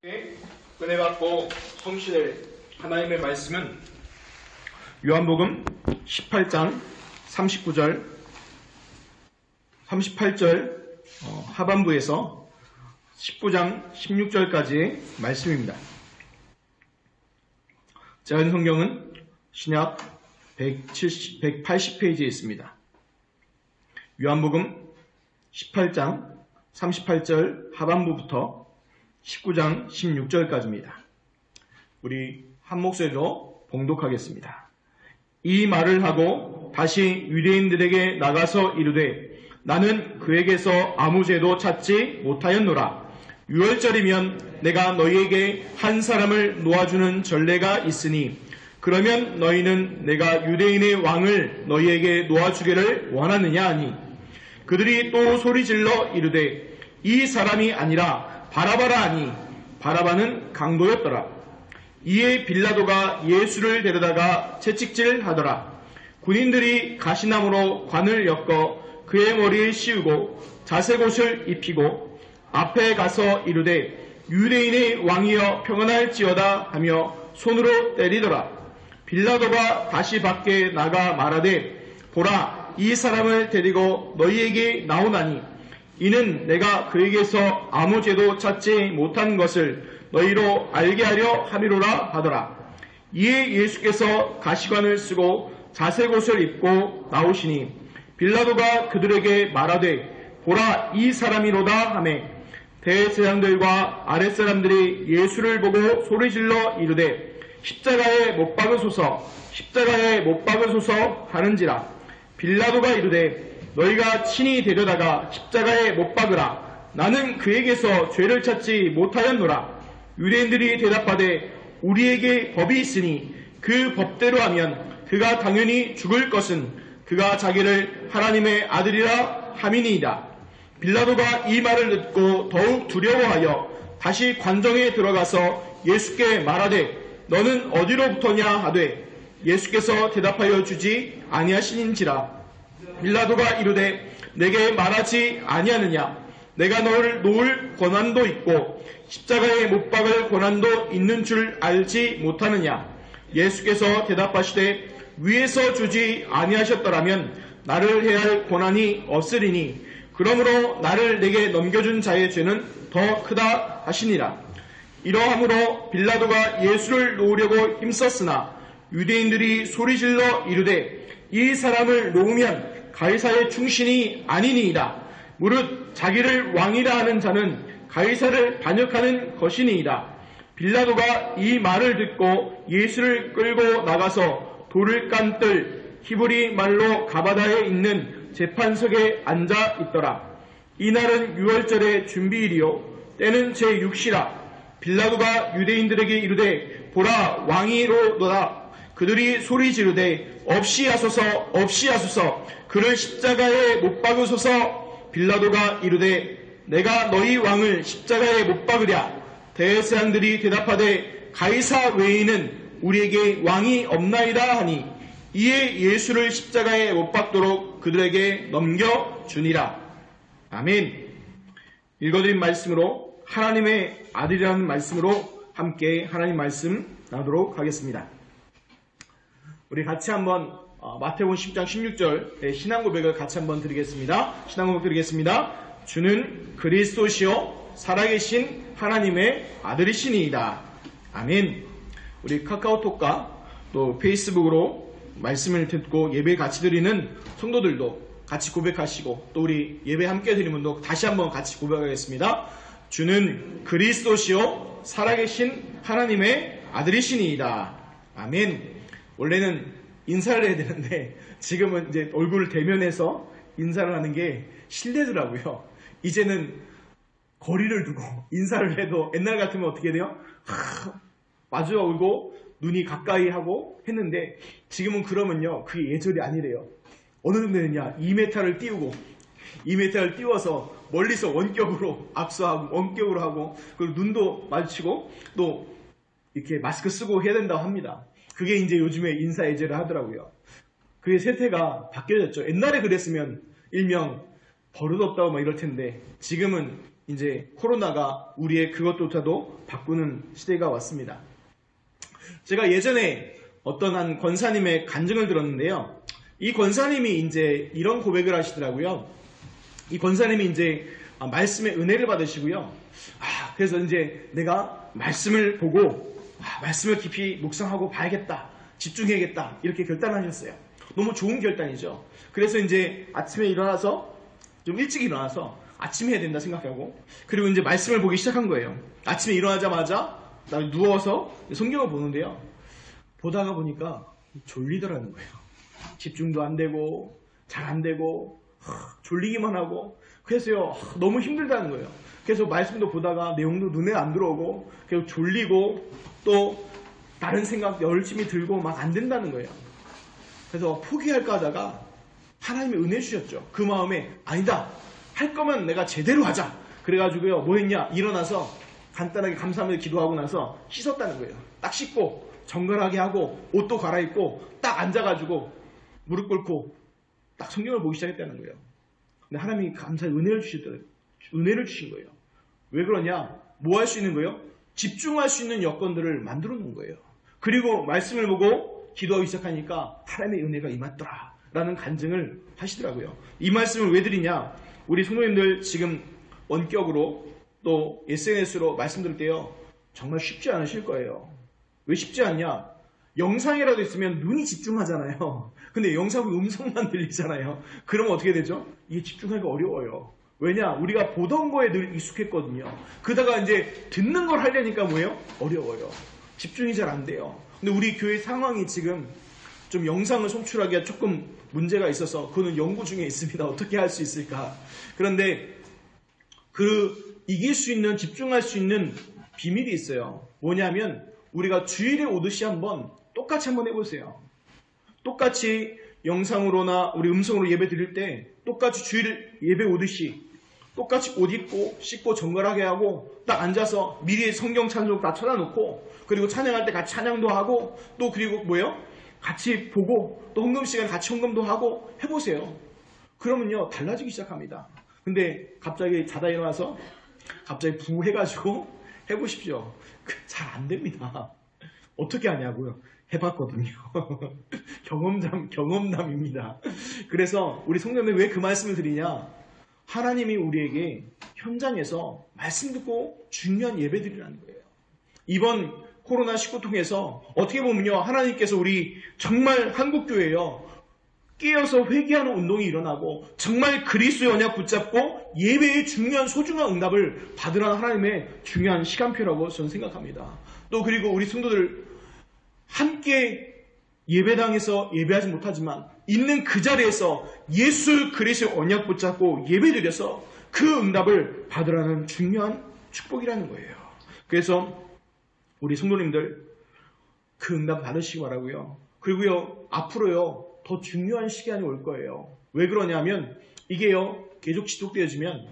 은혜 받고 성실할 하나님의 말씀은 요한복음 18장 39절 38절 하반부에서 19장 16절까지의 말씀입니다. 제가 성경은 신약 180페이지에 있습니다. 요한복음 18장 38절 하반부부터 19장 16절까지입니다. 우리 한 목소리로 봉독하겠습니다. 이 말을 하고 다시 유대인들에게 나가서 이르되 나는 그에게서 아무 죄도 찾지 못하였노라. 유월절이면 내가 너희에게 한 사람을 놓아주는 전례가 있으니 그러면 너희는 내가 유대인의 왕을 너희에게 놓아주기를 원하느냐 하니 그들이 또 소리질러 이르되 이 사람이 아니라 바라바라 하니 바라바는 강도였더라. 이에 빌라도가 예수를 데려다가 채찍질하더라. 군인들이 가시나무로 관을 엮어 그의 머리에 씌우고 자색옷을 입히고 앞에 가서 이르되 유대인의 왕이여 평안할지어다 하며 손으로 때리더라. 빌라도가 다시 밖에 나가 말하되 보라 이 사람을 데리고 너희에게 나오나니 이는 내가 그에게서 아무 죄도 찾지 못한 것을 너희로 알게 하려 함이로라 하더라. 이에 예수께서 가시관을 쓰고 자색옷을 입고 나오시니 빌라도가 그들에게 말하되 보라 이 사람이로다 하매 대제사장들과 아랫사람들이 예수를 보고 소리질러 이르되 십자가에 못 박으소서 십자가에 못 박으소서 하는지라. 빌라도가 이르되 너희가 친히 데려다가 십자가에 못 박으라. 나는 그에게서 죄를 찾지 못하였노라. 유대인들이 대답하되 우리에게 법이 있으니 그 법대로 하면 그가 당연히 죽을 것은 그가 자기를 하나님의 아들이라 함이니이다. 빌라도가 이 말을 듣고 더욱 두려워하여 다시 관정에 들어가서 예수께 말하되 너는 어디로부터냐 하되 예수께서 대답하여 주지 아니하시는지라. 빌라도가 이르되 내게 말하지 아니하느냐. 내가 너를 놓을 권한도 있고 십자가에 못 박을 권한도 있는 줄 알지 못하느냐. 예수께서 대답하시되 위에서 주지 아니하셨더라면 나를 해할 권한이 없으리니 그러므로 나를 내게 넘겨준 자의 죄는 더 크다 하시니라. 이러함으로 빌라도가 예수를 놓으려고 힘썼으나 유대인들이 소리질러 이르되 이 사람을 놓으면 가이사의 충신이 아니니이다. 무릇 자기를 왕이라 하는 자는 가이사를 반역하는 것이니이다. 빌라도가 이 말을 듣고 예수를 끌고 나가서 돌을 깐 뜰 히브리 말로 가바다에 있는 재판석에 앉아 있더라. 이날은 유월절의 준비일이요 때는 제6시라. 빌라도가 유대인들에게 이르되 보라 왕이로도다. 그들이 소리 지르되 없이 하소서 없이 하소서 그를 십자가에 못 박으소서. 빌라도가 이르되 내가 너희 왕을 십자가에 못 박으랴. 대제사장들이 대답하되 가이사 외에는 우리에게 왕이 없나이다 하니 이에 예수를 십자가에 못 박도록 그들에게 넘겨주니라. 아멘. 읽어드린 말씀으로 하나님의 아들이라는 말씀으로 함께 하나님 말씀 나누도록 하겠습니다. 우리 같이 한번 마태복음 10장 16절 신앙 고백을 같이 한번 드리겠습니다. 신앙 고백 드리겠습니다. 주는 그리스도시요 살아계신 하나님의 아들이시니이다. 아멘. 우리 카카오톡과 또 페이스북으로 말씀을 듣고 예배 같이 드리는 성도들도 같이 고백하시고 또 우리 예배 함께 드리는 분도 다시 한번 같이 고백하겠습니다. 주는 그리스도시요 살아계신 하나님의 아들이시니이다. 아멘. 원래는 인사를 해야 되는데 지금은 이제 얼굴을 대면해서 인사를 하는 게 실례더라고요. 이제는 거리를 두고 인사를 해도 옛날 같으면 어떻게 돼요? 마주 오고 눈이 가까이 하고 했는데 지금은 그러면요 그게 예절이 아니래요. 어느 정도느냐 2m를 띄우고 2m를 띄워서 멀리서 원격으로 악수하고 원격으로 하고 그리고 눈도 마주치고 또 이렇게 마스크 쓰고 해야 된다고 합니다. 그게 이제 요즘에 인사 예절을 하더라고요. 그게 세태가 바뀌어졌죠. 옛날에 그랬으면 일명 버릇없다고 막 이럴 텐데 지금은 이제 코로나가 우리의 그것조차도 바꾸는 시대가 왔습니다. 제가 예전에 어떤 한 권사님의 간증을 들었는데요. 이 권사님이 이제 이런 고백을 하시더라고요. 이 권사님이 이제 말씀의 은혜를 받으시고요. 그래서 이제 내가 말씀을 보고 말씀을 깊이 묵상하고 봐야겠다. 집중해야겠다. 이렇게 결단하셨어요. 너무 좋은 결단이죠. 그래서 이제 아침에 일어나서 좀 일찍 일어나서 아침 해야 된다 생각하고 그리고 이제 말씀을 보기 시작한 거예요. 아침에 일어나자마자 누워서 성경을 보는데요. 보다가 보니까 졸리더라는 거예요. 집중도 안 되고 잘 안 되고 졸리기만 하고 그래서요 너무 힘들다는 거예요. 그래서 말씀도 보다가 내용도 눈에 안 들어오고 계속 졸리고 또 다른 생각 열심히 들고 막 안 된다는 거예요. 그래서 포기할까 하다가 하나님이 은혜 주셨죠. 그 마음에 아니다. 할 거면 내가 제대로 하자. 그래가지고요 뭐 했냐 일어나서 간단하게 감사함을 기도하고 나서 씻었다는 거예요. 딱 씻고 정갈하게 하고 옷도 갈아입고 딱 앉아가지고 무릎 꿇고 딱 성경을 보기 시작했다는 거예요. 근데 하나님이 감사의 은혜를 주신 거예요. 왜 그러냐? 뭐 할 수 있는 거예요? 집중할 수 있는 여건들을 만들어 놓은 거예요. 그리고 말씀을 보고 기도하기 시작하니까 하나님의 은혜가 임했더라 라는 간증을 하시더라고요. 이 말씀을 왜 드리냐? 우리 성도님들 지금 원격으로 또 SNS로 말씀드릴 때요 정말 쉽지 않으실 거예요. 왜 쉽지 않냐? 영상이라도 있으면 눈이 집중하잖아요. 근데 영상은 음성만 들리잖아요. 그러면 어떻게 되죠? 이게 집중하기가 어려워요. 왜냐? 우리가 보던 거에 늘 익숙했거든요. 그러다가 이제 듣는 걸 하려니까 뭐예요? 어려워요. 집중이 잘 안 돼요. 근데 우리 교회 상황이 지금 좀 영상을 송출하기가 조금 문제가 있어서 그거는 연구 중에 있습니다. 어떻게 할 수 있을까? 그런데 이길 수 있는 집중할 수 있는 비밀이 있어요. 뭐냐면 우리가 주일에 오듯이 똑같이 한번 해보세요. 똑같이 영상으로나 우리 음성으로 예배 드릴 때 똑같이 주일 예배 오듯이 똑같이 옷 입고 씻고 정갈하게 하고 딱 앉아서 미리 성경 찬송 다 쳐놔놓고 그리고 찬양할 때 같이 찬양도 하고 또 그리고 뭐예요? 같이 보고 또 헌금 시간에 같이 헌금도 하고 해보세요. 그러면요 달라지기 시작합니다. 근데 갑자기 자다 일어나서 갑자기 부해가지고 해보십시오. 잘 안 됩니다. 어떻게 하냐고요? 해봤거든요. 경험담입니다. 그래서 우리 성도님들 왜 그 말씀을 드리냐? 하나님이 우리에게 현장에서 말씀 듣고 중요한 예배 드리라는 거예요. 이번 코로나19 통해서 어떻게 보면요. 하나님께서 우리 정말 한국교회요. 깨어서 회개하는 운동이 일어나고 정말 그리스도의 언약 붙잡고 예배의 중요한 소중한 응답을 받으라는 하나님의 중요한 시간표라고 저는 생각합니다. 또 그리고 우리 성도들 함께 예배당에서 예배하지 못하지만 있는 그 자리에서 예수 그리스도의 언약 붙잡고 예배드려서 그 응답을 받으라는 중요한 축복이라는 거예요. 그래서 우리 성도님들 그 응답 받으시기 바라고요. 그리고요 앞으로요 더 중요한 시간이 올 거예요. 왜 그러냐면 이게요 계속 지속되어지면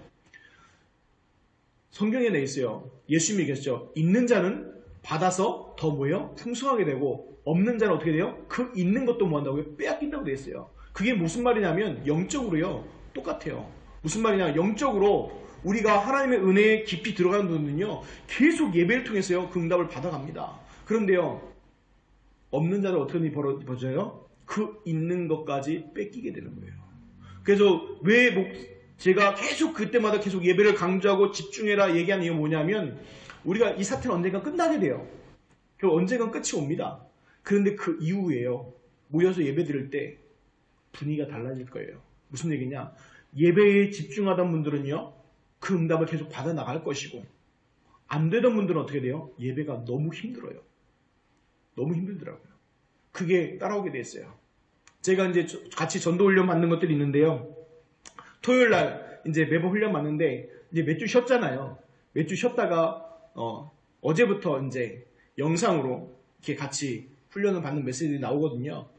성경에 내 있어요. 예수님이 계시죠. 있는 자는 받아서 더 뭐예요? 풍성하게 되고 없는 자는 어떻게 돼요? 그 있는 것도 뭐 한다고요? 빼앗긴다고 되어 있어요. 그게 무슨 말이냐면 영적으로요 똑같아요. 무슨 말이냐 영적으로 우리가 하나님의 은혜에 깊이 들어가는 분들은요 계속 예배를 통해서요 그 응답을 받아갑니다. 그런데요 없는 자는 어떻게 벌어져요? 그 있는 것까지 뺏기게 되는 거예요. 그래서 제가 계속 그때마다 계속 예배를 강조하고 집중해라 얘기하는 이유가 뭐냐면 우리가 이 사태는 언젠가 끝나게 돼요. 언젠가 끝이 옵니다. 그런데 그 이후에요. 모여서 예배 드릴 때 분위기가 달라질 거예요. 무슨 얘기냐? 예배에 집중하던 분들은요. 그 응답을 계속 받아나갈 것이고 안 되던 분들은 어떻게 돼요? 예배가 너무 힘들어요. 너무 힘들더라고요. 그게 따라오게 됐어요. 제가 이제 같이 전도 훈련 받는 것들이 있는데요. 토요일 날 이제 매번 훈련 받는데 이제 몇 주 쉬었잖아요. 몇 주 쉬었다가 어제부터 이제 영상으로 이렇게 같이 훈련을 받는 메시지들이 나오거든요.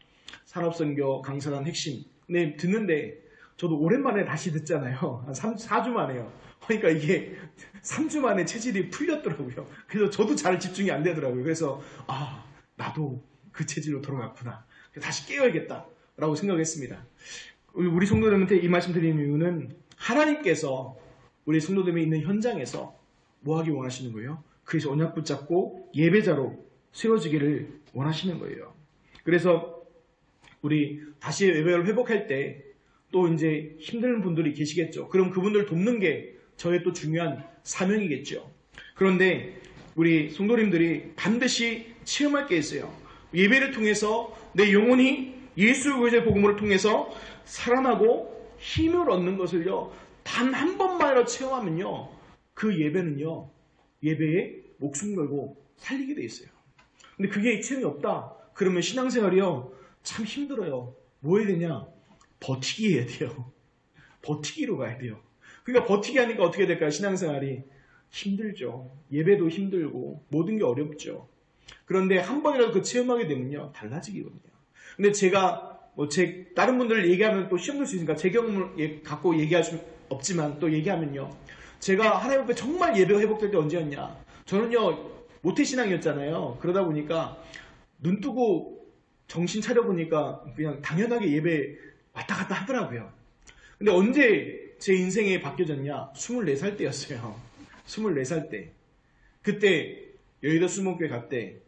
산업선교 강사단 핵심. 근데 듣는데 저도 오랜만에 다시 듣잖아요. 한 4주 만에요. 그러니까 이게 3주 만에 체질이 풀렸더라고요. 그래서 저도 잘 집중이 안 되더라고요. 그래서 나도 그 체질로 돌아갔구나. 다시 깨어야겠다라고 생각했습니다. 우리 성도들한테 이 말씀 드리는 이유는 하나님께서 우리 성도됨이 있는 현장에서 뭐 하기 원하시는 거예요? 그래서 언약 붙잡고 예배자로 세워지기를 원하시는 거예요. 그래서 우리 다시 예배를 회복할 때 또 이제 힘든 분들이 계시겠죠. 그럼 그분들 돕는 게 저의 또 중요한 사명이겠죠. 그런데 우리 성도님들이 반드시 체험할 게 있어요. 예배를 통해서 내 영혼이 예수 그리스도의 복음을 통해서 살아나고 힘을 얻는 것을요, 단 한 번만이라도 체험하면요, 그 예배는요, 예배에 목숨 걸고 살리게 돼 있어요. 근데 그게 체험이 없다 그러면 신앙생활이요 참 힘들어요. 뭐 해야 되냐? 버티기 해야 돼요. 버티기로 가야 돼요. 그러니까 버티기 하니까 어떻게 될까요? 신앙생활이 힘들죠. 예배도 힘들고 모든 게 어렵죠. 그런데 한 번이라도 그 체험하게 되면요 달라지거든요. 근데 제가 다른 분들 얘기하면 또 시험 들 수 있으니까 제 경험을 갖고 얘기할 수 없지만 또 얘기하면요, 제가 하나님 앞에 정말 예배가 회복될 때 언제였냐? 저는요 모태신앙이었잖아요. 그러다 보니까 눈 뜨고 정신 차려보니까 그냥 당연하게 예배 왔다 갔다 하더라고요. 근데 언제 제 인생이 바뀌어졌냐? 24살 때였어요. 24살 때. 그때 여의도 수목교회 갈 때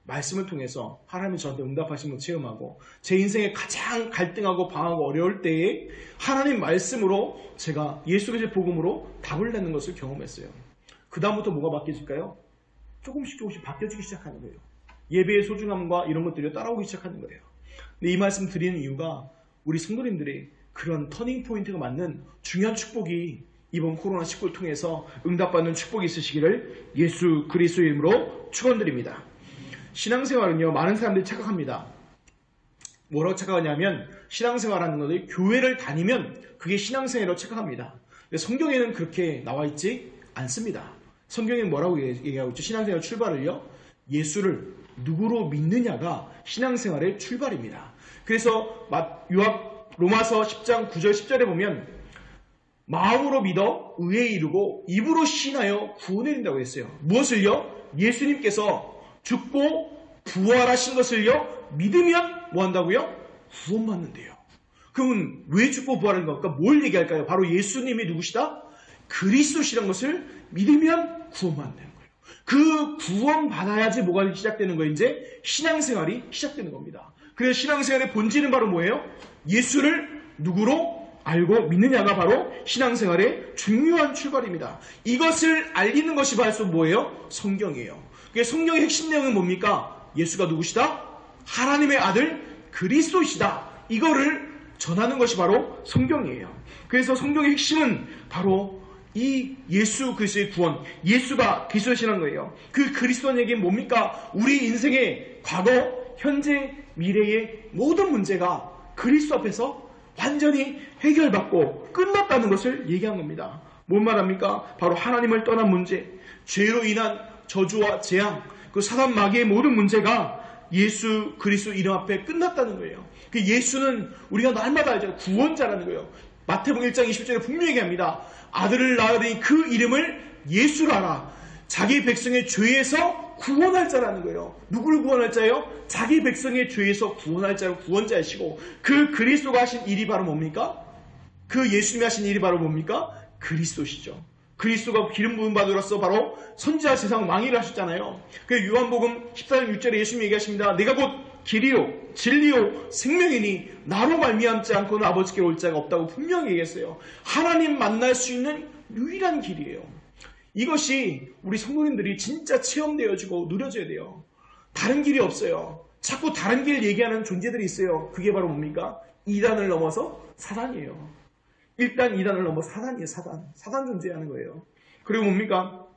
말씀을 통해서 하나님이 저한테 응답하신 걸 체험하고 제 인생에 가장 갈등하고 방황하고 어려울 때에 하나님 말씀으로 제가 예수 그리스도의 복음으로 답을 내는 것을 경험했어요. 그 다음부터 뭐가 바뀌어질까요? 조금씩 바뀌어지기 시작하는 거예요. 예배의 소중함과 이런 것들이 따라오기 시작하는 거예요. 근데 이 말씀 드리는 이유가 우리 성도님들이 그런 터닝 포인트가 맞는 중요한 축복이 이번 코로나19를 통해서 응답받는 축복이 있으시기를 예수 그리스도의 이름으로 축원드립니다. 신앙생활은요, 많은 사람들이 착각합니다. 뭐라고 착각하냐면 신앙생활하는 것을 교회를 다니면 그게 신앙생활이라고 착각합니다. 근데 성경에는 그렇게 나와 있지 않습니다. 성경에는 뭐라고 얘기하고 있죠? 신앙생활 출발을요, 예수를 누구로 믿느냐가 신앙생활의 출발입니다. 그래서 로마서 10장 9절 10절에 보면 마음으로 믿어 의에 이르고 입으로 시인하여 구원에 이른다고 했어요. 무엇을요? 예수님께서 죽고 부활하신 것을요 믿으면 뭐 한다고요? 구원받는데요. 그러면 왜 죽고 부활한 걸까? 뭘 얘기할까요? 바로 예수님이 누구시다? 그리스도시라는 것을 믿으면 구원받는 거예요. 그 구원받아야지 뭐가 시작되는 거예요? 이제 신앙생활이 시작되는 겁니다. 그래서 신앙생활의 본질은 바로 뭐예요? 예수를 누구로 알고 믿느냐가 바로 신앙생활의 중요한 출발입니다. 이것을 알리는 것이 바로 뭐예요? 성경이에요. 성경의 핵심 내용은 뭡니까? 예수가 누구시다? 하나님의 아들 그리스도시다. 이거를 전하는 것이 바로 성경이에요. 그래서 성경의 핵심은 바로 이 예수 그리스도의 구원, 예수가 그리스도시라는 거예요. 그 그리스도라는 얘기는 뭡니까? 우리 인생의 과거, 현재, 미래의 모든 문제가 그리스도 앞에서 완전히 해결받고 끝났다는 것을 얘기한 겁니다. 뭔 말합니까? 바로 하나님을 떠난 문제, 죄로 인한 저주와 재앙, 그 사단 마귀의 모든 문제가 예수 그리스도 이름 앞에 끝났다는 거예요. 그 예수는 우리가 날마다 알잖아요. 구원자라는 거예요. 마태복음 1장 20절에 분명히 얘기합니다. 아들을 낳으니 그 이름을 예수라라. 자기 백성의 죄에서 구원할 자라는 거예요. 누구를 구원할 자예요? 자기 백성의 죄에서 구원할 자로 구원자이시고, 그 그리스도가 하신 일이 바로 뭡니까? 그 예수님이 하신 일이 바로 뭡니까? 그리스도시죠. 그리스도가 기름 부음 받으로서 바로 선지자 세상 왕위를 하셨잖아요. 그 요한복음 14장 6절에 예수님이 얘기하십니다. 내가 곧 길이요 진리요 생명이니 나로 말미암지 않고는 아버지께 올 자가 없다고 분명히 얘기했어요. 하나님 만날 수 있는 유일한 길이에요. 이것이 우리 성도님들이 진짜 체험되어지고 누려져야 돼요. 다른 길이 없어요. 자꾸 다른 길 얘기하는 존재들이 있어요. 그게 바로 뭡니까? 이단을 넘어서 사단이에요. 일단 이단을 넘어 사단이에요. 사단 존재하는 거예요. 그리고 뭡니까?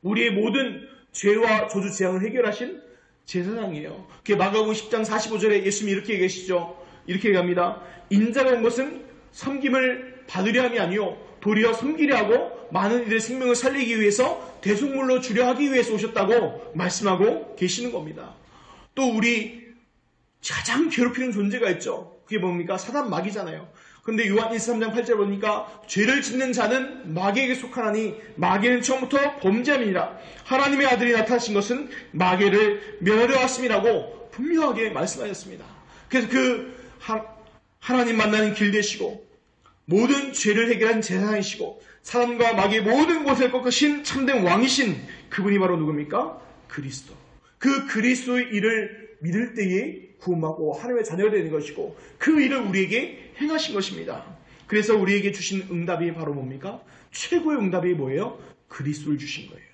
우리의 모든 죄와 저주 재앙을 해결하신 제사장이에요. 그게 마가복음 10장 45절에 예수님이 이렇게 얘기하시죠. 이렇게 얘기합니다. 인자가 온 것은 섬김을 받으려 함이 아니요 도리어 섬기려 하고 많은 이들의 생명을 살리기 위해서 대속물로 주려 하기 위해서 오셨다고 말씀하고 계시는 겁니다. 또 우리 가장 괴롭히는 존재가 있죠. 그게 뭡니까? 사단 마귀잖아요. 근데 요한일서 3장 8절 보니까 죄를 짓는 자는 마귀에게 속하나니 마귀는 처음부터 범죄함이니라. 하나님의 아들이 나타나신 것은 마귀를 멸하심이라고 분명하게 말씀하셨습니다. 그래서 하나님 만나는 길 되시고 모든 죄를 해결한 제사장이시고 사람과 마귀의 모든 것을 꺾으신 참된 왕이신 그분이 바로 누굽니까? 그리스도. 그 그리스도의 일을 믿을 때에 구원받고 하나님의 자녀가 되는 것이고 그 일을 우리에게 행하신 것입니다. 그래서 우리에게 주신 응답이 바로 뭡니까? 최고의 응답이 뭐예요? 그리스도를 주신 거예요.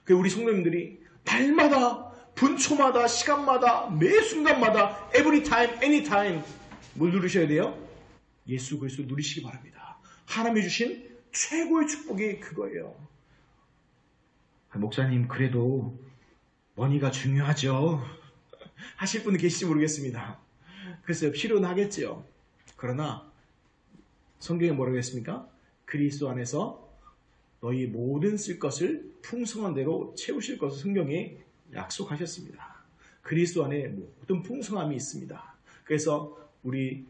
그 우리 성도님들이 날마다 분초마다 시간마다 매 순간마다 every time, anytime 뭘 누르셔야 돼요? 예수 그리스도 누리시기 바랍니다. 하나님이 주신 최고의 축복이 그거예요. 목사님 그래도 머니가 중요하죠 하실 분은 계실지 모르겠습니다. 글쎄요, 필요는 하겠죠. 그러나 성경에 뭐라고 했습니까? 그리스도 안에서 너희 모든 쓸 것을 풍성한 대로 채우실 것을 성경에 약속하셨습니다. 그리스도 안에 모든 풍성함이 있습니다. 그래서 우리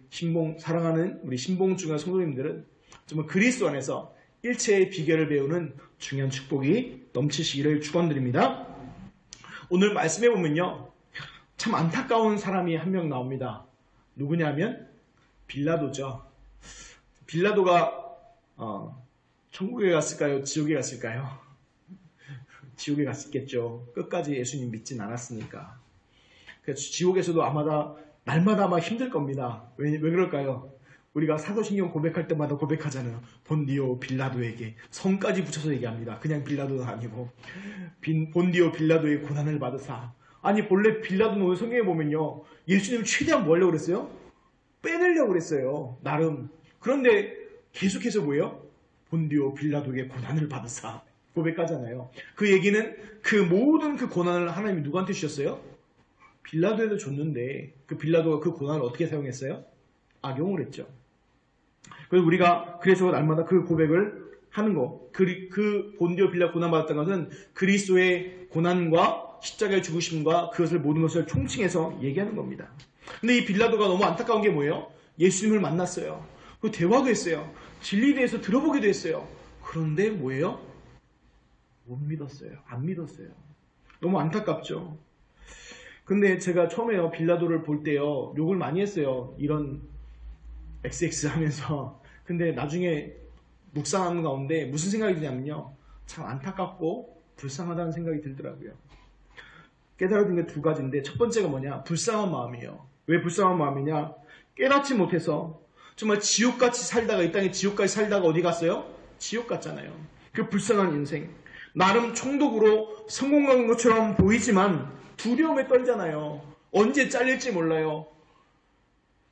사랑하는 우리 신봉 중간 성도님들은 정말 그리스도 안에서 일체의 비결을 배우는 중요한 축복이 넘치시기를 축원드립니다. 오늘 말씀해 보면요, 참 안타까운 사람이 한 명 나옵니다. 누구냐면 빌라도죠. 빌라도가 천국에 갔을까요? 지옥에 갔을까요? 지옥에 갔겠죠. 끝까지 예수님 믿진 않았으니까. 그래서 지옥에서도 날마다 아마 힘들 겁니다. 왜 그럴까요? 우리가 사도신경 고백할 때마다 고백하잖아요. 본디오 빌라도에게 성까지 붙여서 얘기합니다. 그냥 빌라도도 아니고 본디오 빌라도의 고난을 받으사. 아니 본래 빌라도는 오늘 성경에 보면요, 예수님 최대한 뭐 하려고 그랬어요? 빼내려고 그랬어요. 나름. 그런데 계속해서 뭐예요? 본디오 빌라도에게 고난을 받으사 고백하잖아요. 그 얘기는 그 모든 그 고난을 하나님이 누구한테 주셨어요? 빌라도에도 줬는데 그 빌라도가 그 고난을 어떻게 사용했어요? 악용을 했죠. 그래서 우리가 날마다 그 고백을 하는 거, 그 본디오 빌라도 고난 받았던 것은 그리스도의 고난과 십자가의 죽으심과 그것을 모든 것을 총칭해서 얘기하는 겁니다. 근데 이 빌라도가 너무 안타까운 게 뭐예요? 예수님을 만났어요. 그 대화도 했어요. 진리에 대해서 들어보기도 했어요. 그런데 뭐예요? 못 믿었어요. 안 믿었어요. 너무 안타깝죠. 근데 제가 처음에요, 빌라도를 볼 때요, 욕을 많이 했어요. 이런 XX 하면서. 근데 나중에 묵상하는 가운데 무슨 생각이 드냐면요, 참 안타깝고 불쌍하다는 생각이 들더라고요. 깨달은 게 두 가지인데, 첫 번째가 뭐냐? 불쌍한 마음이에요. 왜 불쌍한 마음이냐? 깨닫지 못해서 정말 지옥같이 살다가, 이 땅에 지옥같이 살다가 어디 갔어요? 지옥 갔잖아요. 그 불쌍한 인생. 나름 총독으로 성공한 것처럼 보이지만 두려움에 떨잖아요. 언제 잘릴지 몰라요.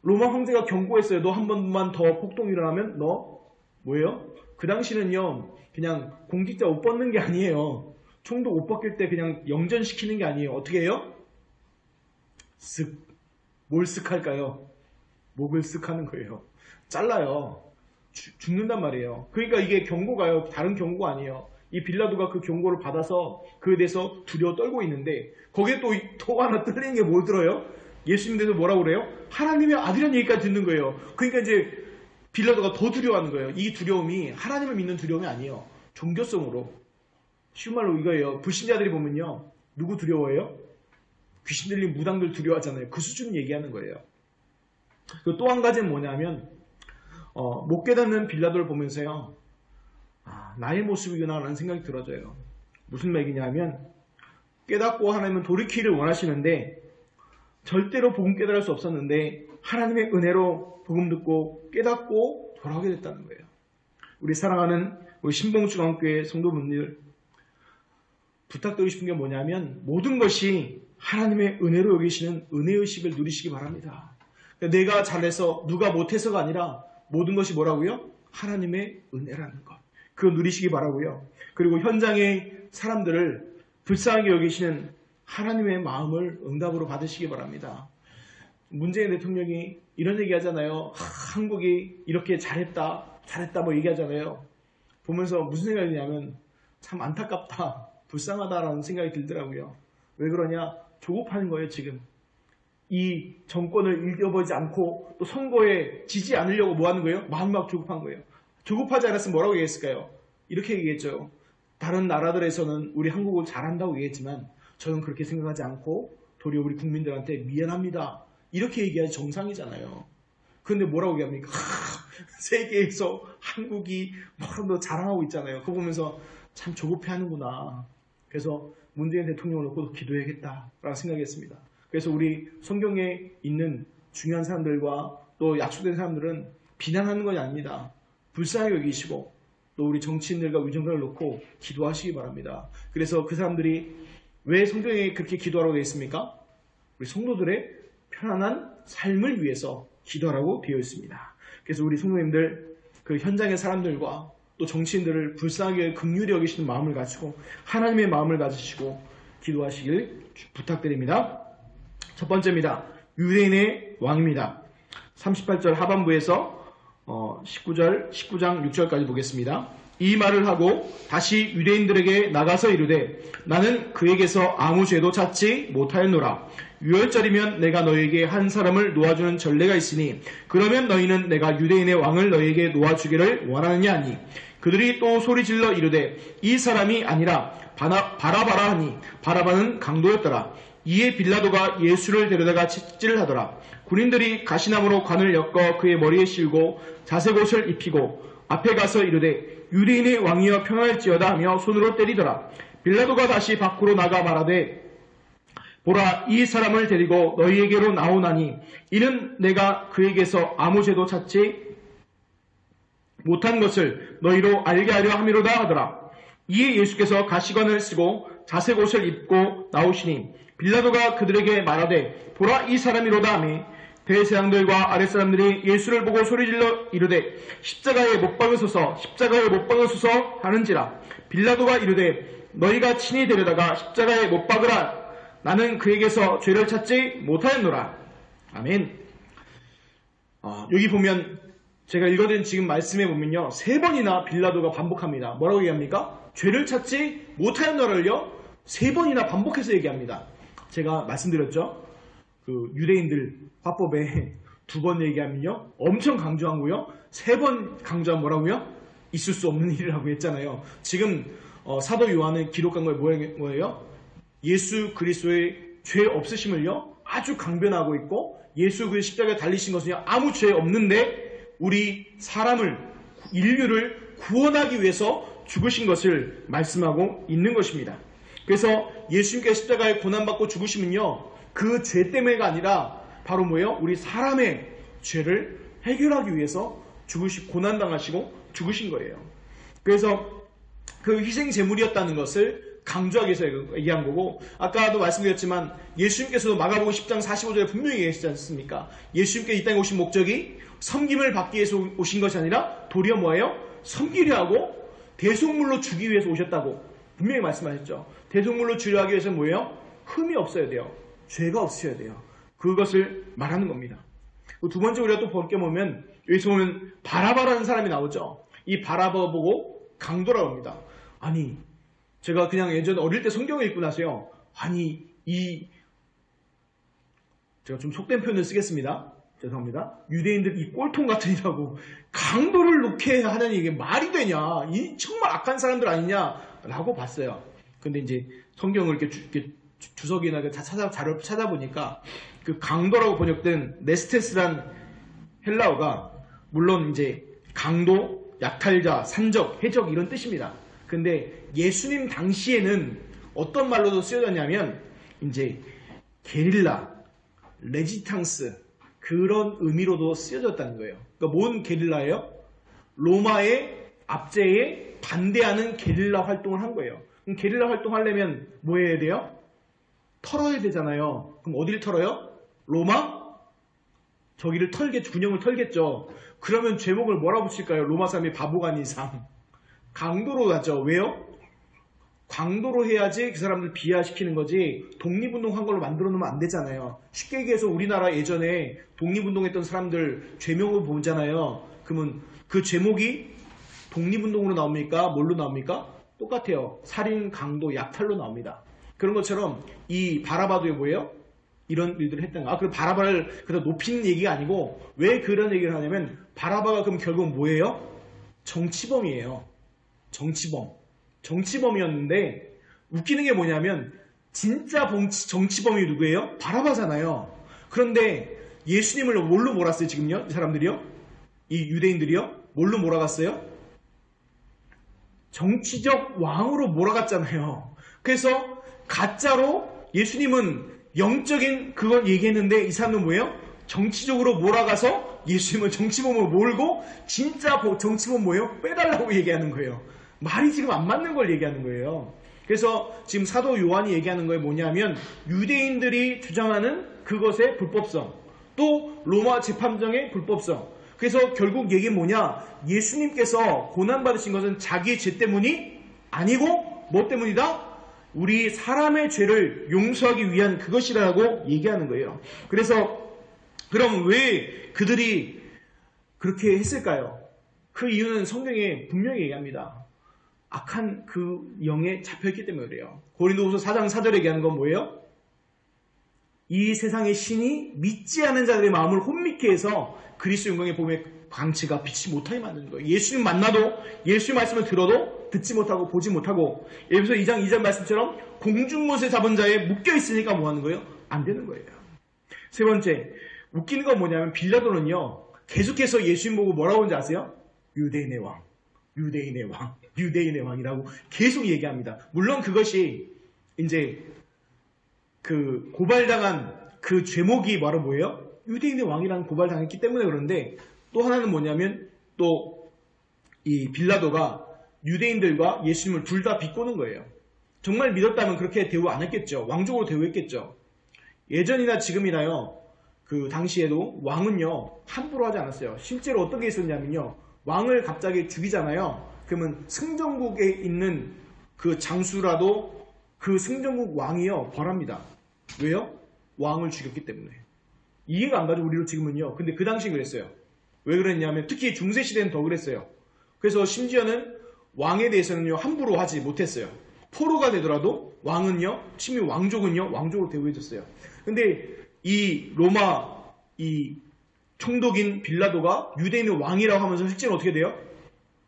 로마 황제가 경고했어요. 너 한 번만 더 폭동이 일어나면 너 뭐예요? 그 당시는요, 그냥 공직자 옷 벗는 게 아니에요. 총독 옷 벗길 때 그냥 영전시키는 게 아니에요. 어떻게 해요? 뭘 쓱할까요? 목을 쓱하는 거예요. 잘라요. 죽는단 말이에요. 그러니까 이게 경고가요, 다른 경고가 아니에요. 이 빌라도가 그 경고를 받아서 그에 대해서 두려워 떨고 있는데, 거기에 또 하나 떨리는 게 뭘 들어요? 예수님 대해서 뭐라고 그래요? 하나님의 아들이라는 얘기까지 듣는 거예요. 그러니까 이제 빌라도가 더 두려워하는 거예요. 이 두려움이 하나님을 믿는 두려움이 아니에요. 종교성으로. 쉬운 말로 이거예요. 불신자들이 보면요, 누구 두려워해요? 귀신 들린 무당들 두려워하잖아요. 그 수준 얘기하는 거예요. 또 한 가지는 뭐냐면, 못 깨닫는 빌라도를 보면서요, 나의 모습이구나 라는 생각이 들어져요. 무슨 얘기냐면, 깨닫고 하나님은 돌이키기를 원하시는데 절대로 복음 깨달을 수 없었는데 하나님의 은혜로 복음 듣고 깨닫고 돌아오게 됐다는 거예요. 우리 사랑하는 우리 신봉중앙교회 성도분들, 부탁드리고 싶은 게 뭐냐면, 모든 것이 하나님의 은혜로 여기시는 은혜의식을 누리시기 바랍니다. 내가 잘해서 누가 못해서가 아니라 모든 것이 뭐라고요? 하나님의 은혜라는 것. 그거 누리시기 바라고요. 그리고 현장의 사람들을 불쌍하게 여기시는 하나님의 마음을 응답으로 받으시기 바랍니다. 문재인 대통령이 이런 얘기 하잖아요. 한국이 이렇게 잘했다 뭐 얘기하잖아요. 보면서 무슨 생각이 드냐면, 참 안타깝다, 불쌍하다라는 생각이 들더라고요. 왜 그러냐? 조급하는 거예요. 지금 이 정권을 잃어버리지 않고 또 선거에 지지 않으려고 뭐 하는 거예요? 마음막 조급한 거예요. 조급하지 않았으면 뭐라고 얘기했을까요? 이렇게 얘기했죠. 다른 나라들에서는 우리 한국을 잘한다고 얘기했지만 저는 그렇게 생각하지 않고 도리어 우리 국민들한테 미안합니다, 이렇게 얘기하지 정상이잖아요. 그런데 뭐라고 얘기합니까? 세계에서 한국이 뭐라도 자랑하고 있잖아요. 그거 보면서 참 조급해하는구나. 그래서 문재인 대통령을 놓고 기도해야겠다라고 생각했습니다. 그래서 우리 성경에 있는 중요한 사람들과 또 약속된 사람들은 비난하는 것이 아닙니다. 불쌍하게 여기시고 또 우리 정치인들과 위정자를 놓고 기도하시기 바랍니다. 그래서 그 사람들이 왜 성경에 그렇게 기도하라고 되어 있습니까? 우리 성도들의 편안한 삶을 위해서 기도하라고 되어 있습니다. 그래서 우리 성도님들 그 현장의 사람들과 또 정치인들을 불쌍하게 긍휼히 여기시는 마음을 가지고 하나님의 마음을 가지시고 기도하시길 부탁드립니다. 첫 번째입니다. 유대인의 왕입니다. 38절 하반부에서 19장 6절까지 보겠습니다. 이 말을 하고 다시 유대인들에게 나가서 이르되 나는 그에게서 아무 죄도 찾지 못하였노라. 유월절이면 내가 너에게 한 사람을 놓아주는 전례가 있으니 그러면 너희는 내가 유대인의 왕을 너에게 놓아주기를 원하느냐 하니 그들이 또 소리질러 이르되 이 사람이 아니라 바라바라 하니 바라바는 강도였더라. 이에 빌라도가 예수를 데려다가 채찍질하더라. 군인들이 가시나무로 관을 엮어 그의 머리에 씌우고 자색옷을 입히고 앞에 가서 이르되 유대인의 왕이여 평안할지어다 하며 손으로 때리더라. 빌라도가 다시 밖으로 나가 말하되 보라 이 사람을 데리고 너희에게로 나오나니 이는 내가 그에게서 아무 죄도 찾지 못한 것을 너희로 알게 하려 함이로다 하더라. 이에 예수께서 가시관을 쓰고 자색옷을 입고 나오시니 빌라도가 그들에게 말하되 보라 이 사람이로다 하매 대제사장들과 아랫사람들이 예수를 보고 소리질러 이르되 십자가에 못 박으소서 십자가에 못 박으소서 하는지라. 빌라도가 이르되 너희가 친히 데려다가 십자가에 못 박으라. 나는 그에게서 죄를 찾지 못하였노라. 아멘. 여기 보면 제가 읽어드린 지금 말씀에 보면요 3번이나 빌라도가 반복합니다. 뭐라고 얘기합니까? 죄를 찾지 못하였노라를요 3번이나 반복해서 얘기합니다. 제가 말씀드렸죠. 그 유대인들 화법에 2번 얘기하면요 엄청 강조하고요 3번 강조하면 뭐라고요? 있을 수 없는 일이라고 했잖아요. 지금 사도 요한은 기록한 거 뭐예요? 예수 그리스도의 죄 없으심을요 아주 강변하고 있고 예수 그 십자가에 달리신 것은요 아무 죄 없는데 우리 사람을 인류를 구원하기 위해서 죽으신 것을 말씀하고 있는 것입니다. 그래서 예수님께 십자가에 고난받고 죽으시면요 그 죄 때문에가 아니라 바로 뭐예요? 우리 사람의 죄를 해결하기 위해서 고난당하시고 죽으신 거예요. 그래서 그 희생 제물이었다는 것을 강조하기 위해서 얘기한 거고 아까도 말씀드렸지만 예수님께서도 마가복음 10장 45절에 분명히 얘기하시지 않습니까? 예수님께 이 땅에 오신 목적이 섬김을 받기 위해서 오신 것이 아니라 도리어 뭐예요? 섬기려 하고 대속물로 주기 위해서 오셨다고 분명히 말씀하셨죠. 대속물로 주려 하기 위해서는 뭐예요? 흠이 없어야 돼요. 죄가 없어야 돼요. 그것을 말하는 겁니다. 두 번째 우리가 또 볼 게 보면 여기서 보면 바라바라는 사람이 나오죠. 이 바라바 보고 강도라고 합니다. 아니 제가 그냥 예전에 어릴 때 성경을 읽고 나서요. 아니 제가 좀 속된 표현을 쓰겠습니다. 죄송합니다. 유대인들 이 꼴통 같으니라고 강도를 놓게 하는 이게 말이 되냐? 이 정말 악한 사람들 아니냐라고 봤어요. 근데 이제 성경을 이렇게 주석이나 자료를 찾아보니까 그 강도라고 번역된 네스테스란 헬라어가 물론 이제 강도, 약탈자, 산적, 해적 이런 뜻입니다. 근데 예수님 당시에는 어떤 말로도 쓰여졌냐면 이제 게릴라, 레지탕스 그런 의미로도 쓰여졌다는 거예요. 그러니까 뭔 게릴라예요? 로마의 압제에 반대하는 게릴라 활동을 한 거예요. 그럼 게릴라 활동하려면 뭐 해야 돼요? 털어야 되잖아요. 그럼 어디를 털어요? 로마? 저기를 군영을 털겠죠. 그러면 제목을 뭐라 붙일까요? 로마 사람이 바보가 아닌 이상. 강도로 가죠. 왜요? 강도로 해야지 그 사람들 비하시키는 거지 독립운동한 걸로 만들어 놓으면 안 되잖아요. 쉽게 얘기해서 우리나라 예전에 독립운동했던 사람들 죄명을 보잖아요. 그러면 그 제목이 독립운동으로 나옵니까? 뭘로 나옵니까? 똑같아요. 살인, 강도, 약탈로 나옵니다. 그런 것처럼 이 바라바도 뭐예요? 이런 일들을 했던 거. 그럼 바라바를 그냥 높이는 얘기가 아니고 왜 그런 얘기를 하냐면 바라바가 그럼 결국 뭐예요? 정치범이에요. 정치범이었는데 웃기는 게 뭐냐면 진짜 정치범이 누구예요? 바라바잖아요. 그런데 예수님을 뭘로 몰았어요 지금요? 이 사람들이요? 이 유대인들이요? 뭘로 몰아갔어요? 정치적 왕으로 몰아갔잖아요. 그래서 가짜로 예수님은 영적인 그걸 얘기했는데 이 사람은 뭐예요? 정치적으로 몰아가서 예수님은 정치범을 몰고 진짜 정치범 뭐예요? 빼달라고 얘기하는 거예요. 말이 지금 안 맞는 걸 얘기하는 거예요. 그래서 지금 사도 요한이 얘기하는 거에 뭐냐면 유대인들이 주장하는 그것의 불법성, 또 로마 재판정의 불법성. 그래서 결국 얘기는 뭐냐? 예수님께서 고난받으신 것은 자기의 죄 때문이 아니고 뭐 때문이다? 우리 사람의 죄를 용서하기 위한 그것이라고 얘기하는 거예요. 그래서 그럼 왜 그들이 그렇게 했을까요? 그 이유는 성경에 분명히 얘기합니다. 악한 그 영에 잡혀있기 때문에 그래요. 고린도후서 4장 4절에 얘기하는 건 뭐예요? 이 세상의 신이 믿지 않은 자들의 마음을 혼미케 해서 그리스도 영광의 복음의 광채가 빛이 못하게 만드는 거예요. 예수님 만나도 예수의 말씀을 들어도 듣지 못하고 보지 못하고 에베소 2장 2절 말씀처럼 공중못에 잡은 자에 묶여있으니까 뭐 하는 거예요? 안 되는 거예요. 세 번째, 웃기는 건 뭐냐면 빌라도는요 계속해서 예수님 보고 뭐라고 하는지 아세요? 유대인의 왕, 유대인의 왕, 유대인의 왕이라고 계속 얘기합니다. 물론 그것이 이제 그 고발당한 그 죄목이 바로 뭐예요? 유대인의 왕이라는 고발당했기 때문에 그런데 또 하나는 뭐냐면 또 이 빌라도가 유대인들과 예수님을 둘 다 비꼬는 거예요. 정말 믿었다면 그렇게 대우 안 했겠죠. 왕족으로 대우했겠죠. 예전이나 지금이나요. 그 당시에도 왕은요 함부로 하지 않았어요. 실제로 어떤 게 있었냐면요. 왕을 갑자기 죽이잖아요. 그러면 승전국에 있는 그 장수라도 그 승전국 왕이요 벌합니다. 왜요? 왕을 죽였기 때문에. 이해가 안 가죠 우리로 지금은요. 근데 그 당시 그랬어요. 왜 그랬냐면 특히 중세시대는 더 그랬어요. 그래서 심지어는 왕에 대해서는요 함부로 하지 못했어요. 포로가 되더라도 왕은요 친미 왕족은요 왕족으로 대우해줬어요. 근데 이 로마 이 총독인 빌라도가 유대인의 왕이라고 하면서 실제로 어떻게 돼요?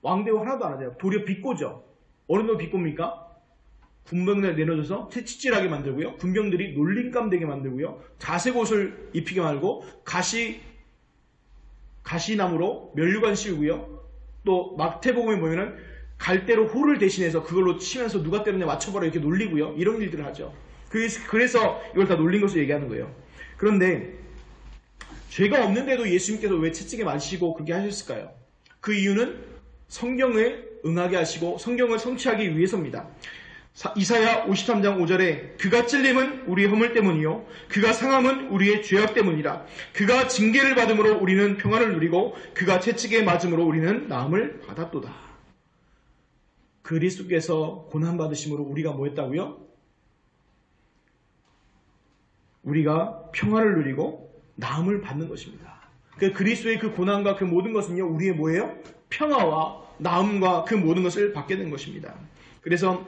왕 대우 하나도 안 하죠. 도리어 비꼬죠. 어느 정도 비꼽니까? 군병들 내려줘서 채찍질하게 만들고요. 군병들이 놀림감 되게 만들고요. 자색 옷을 입히게 말고 가시나무로 면류관 씌우고요. 또 마태복음에 보면은 갈대로 호를 대신해서 그걸로 치면서 누가 때렸냐 맞춰봐라 이렇게 놀리고요. 이런 일들을 하죠. 그래서 이걸 다 놀린 것을 얘기하는 거예요. 그런데 죄가 없는데도 예수님께서 왜 채찍에 맞으시고 그렇게 하셨을까요? 그 이유는 성경에 응하게 하시고 성경을 성취하기 위해서입니다. 이사야 53장 5절에 그가 찔림은 우리의 허물 때문이요 그가 상함은 우리의 죄악 때문이라. 그가 징계를 받음으로 우리는 평안을 누리고 그가 채찍에 맞음으로 우리는 나음을 받았도다. 그리스도께서 고난받으심으로 우리가 뭐 했다고요? 우리가 평안을 누리고 나음을 받는 것입니다. 그리스도의 그 고난과 그 모든 것은요 우리의 뭐예요? 평화와 나음과 그 모든 것을 받게 된 것입니다. 그래서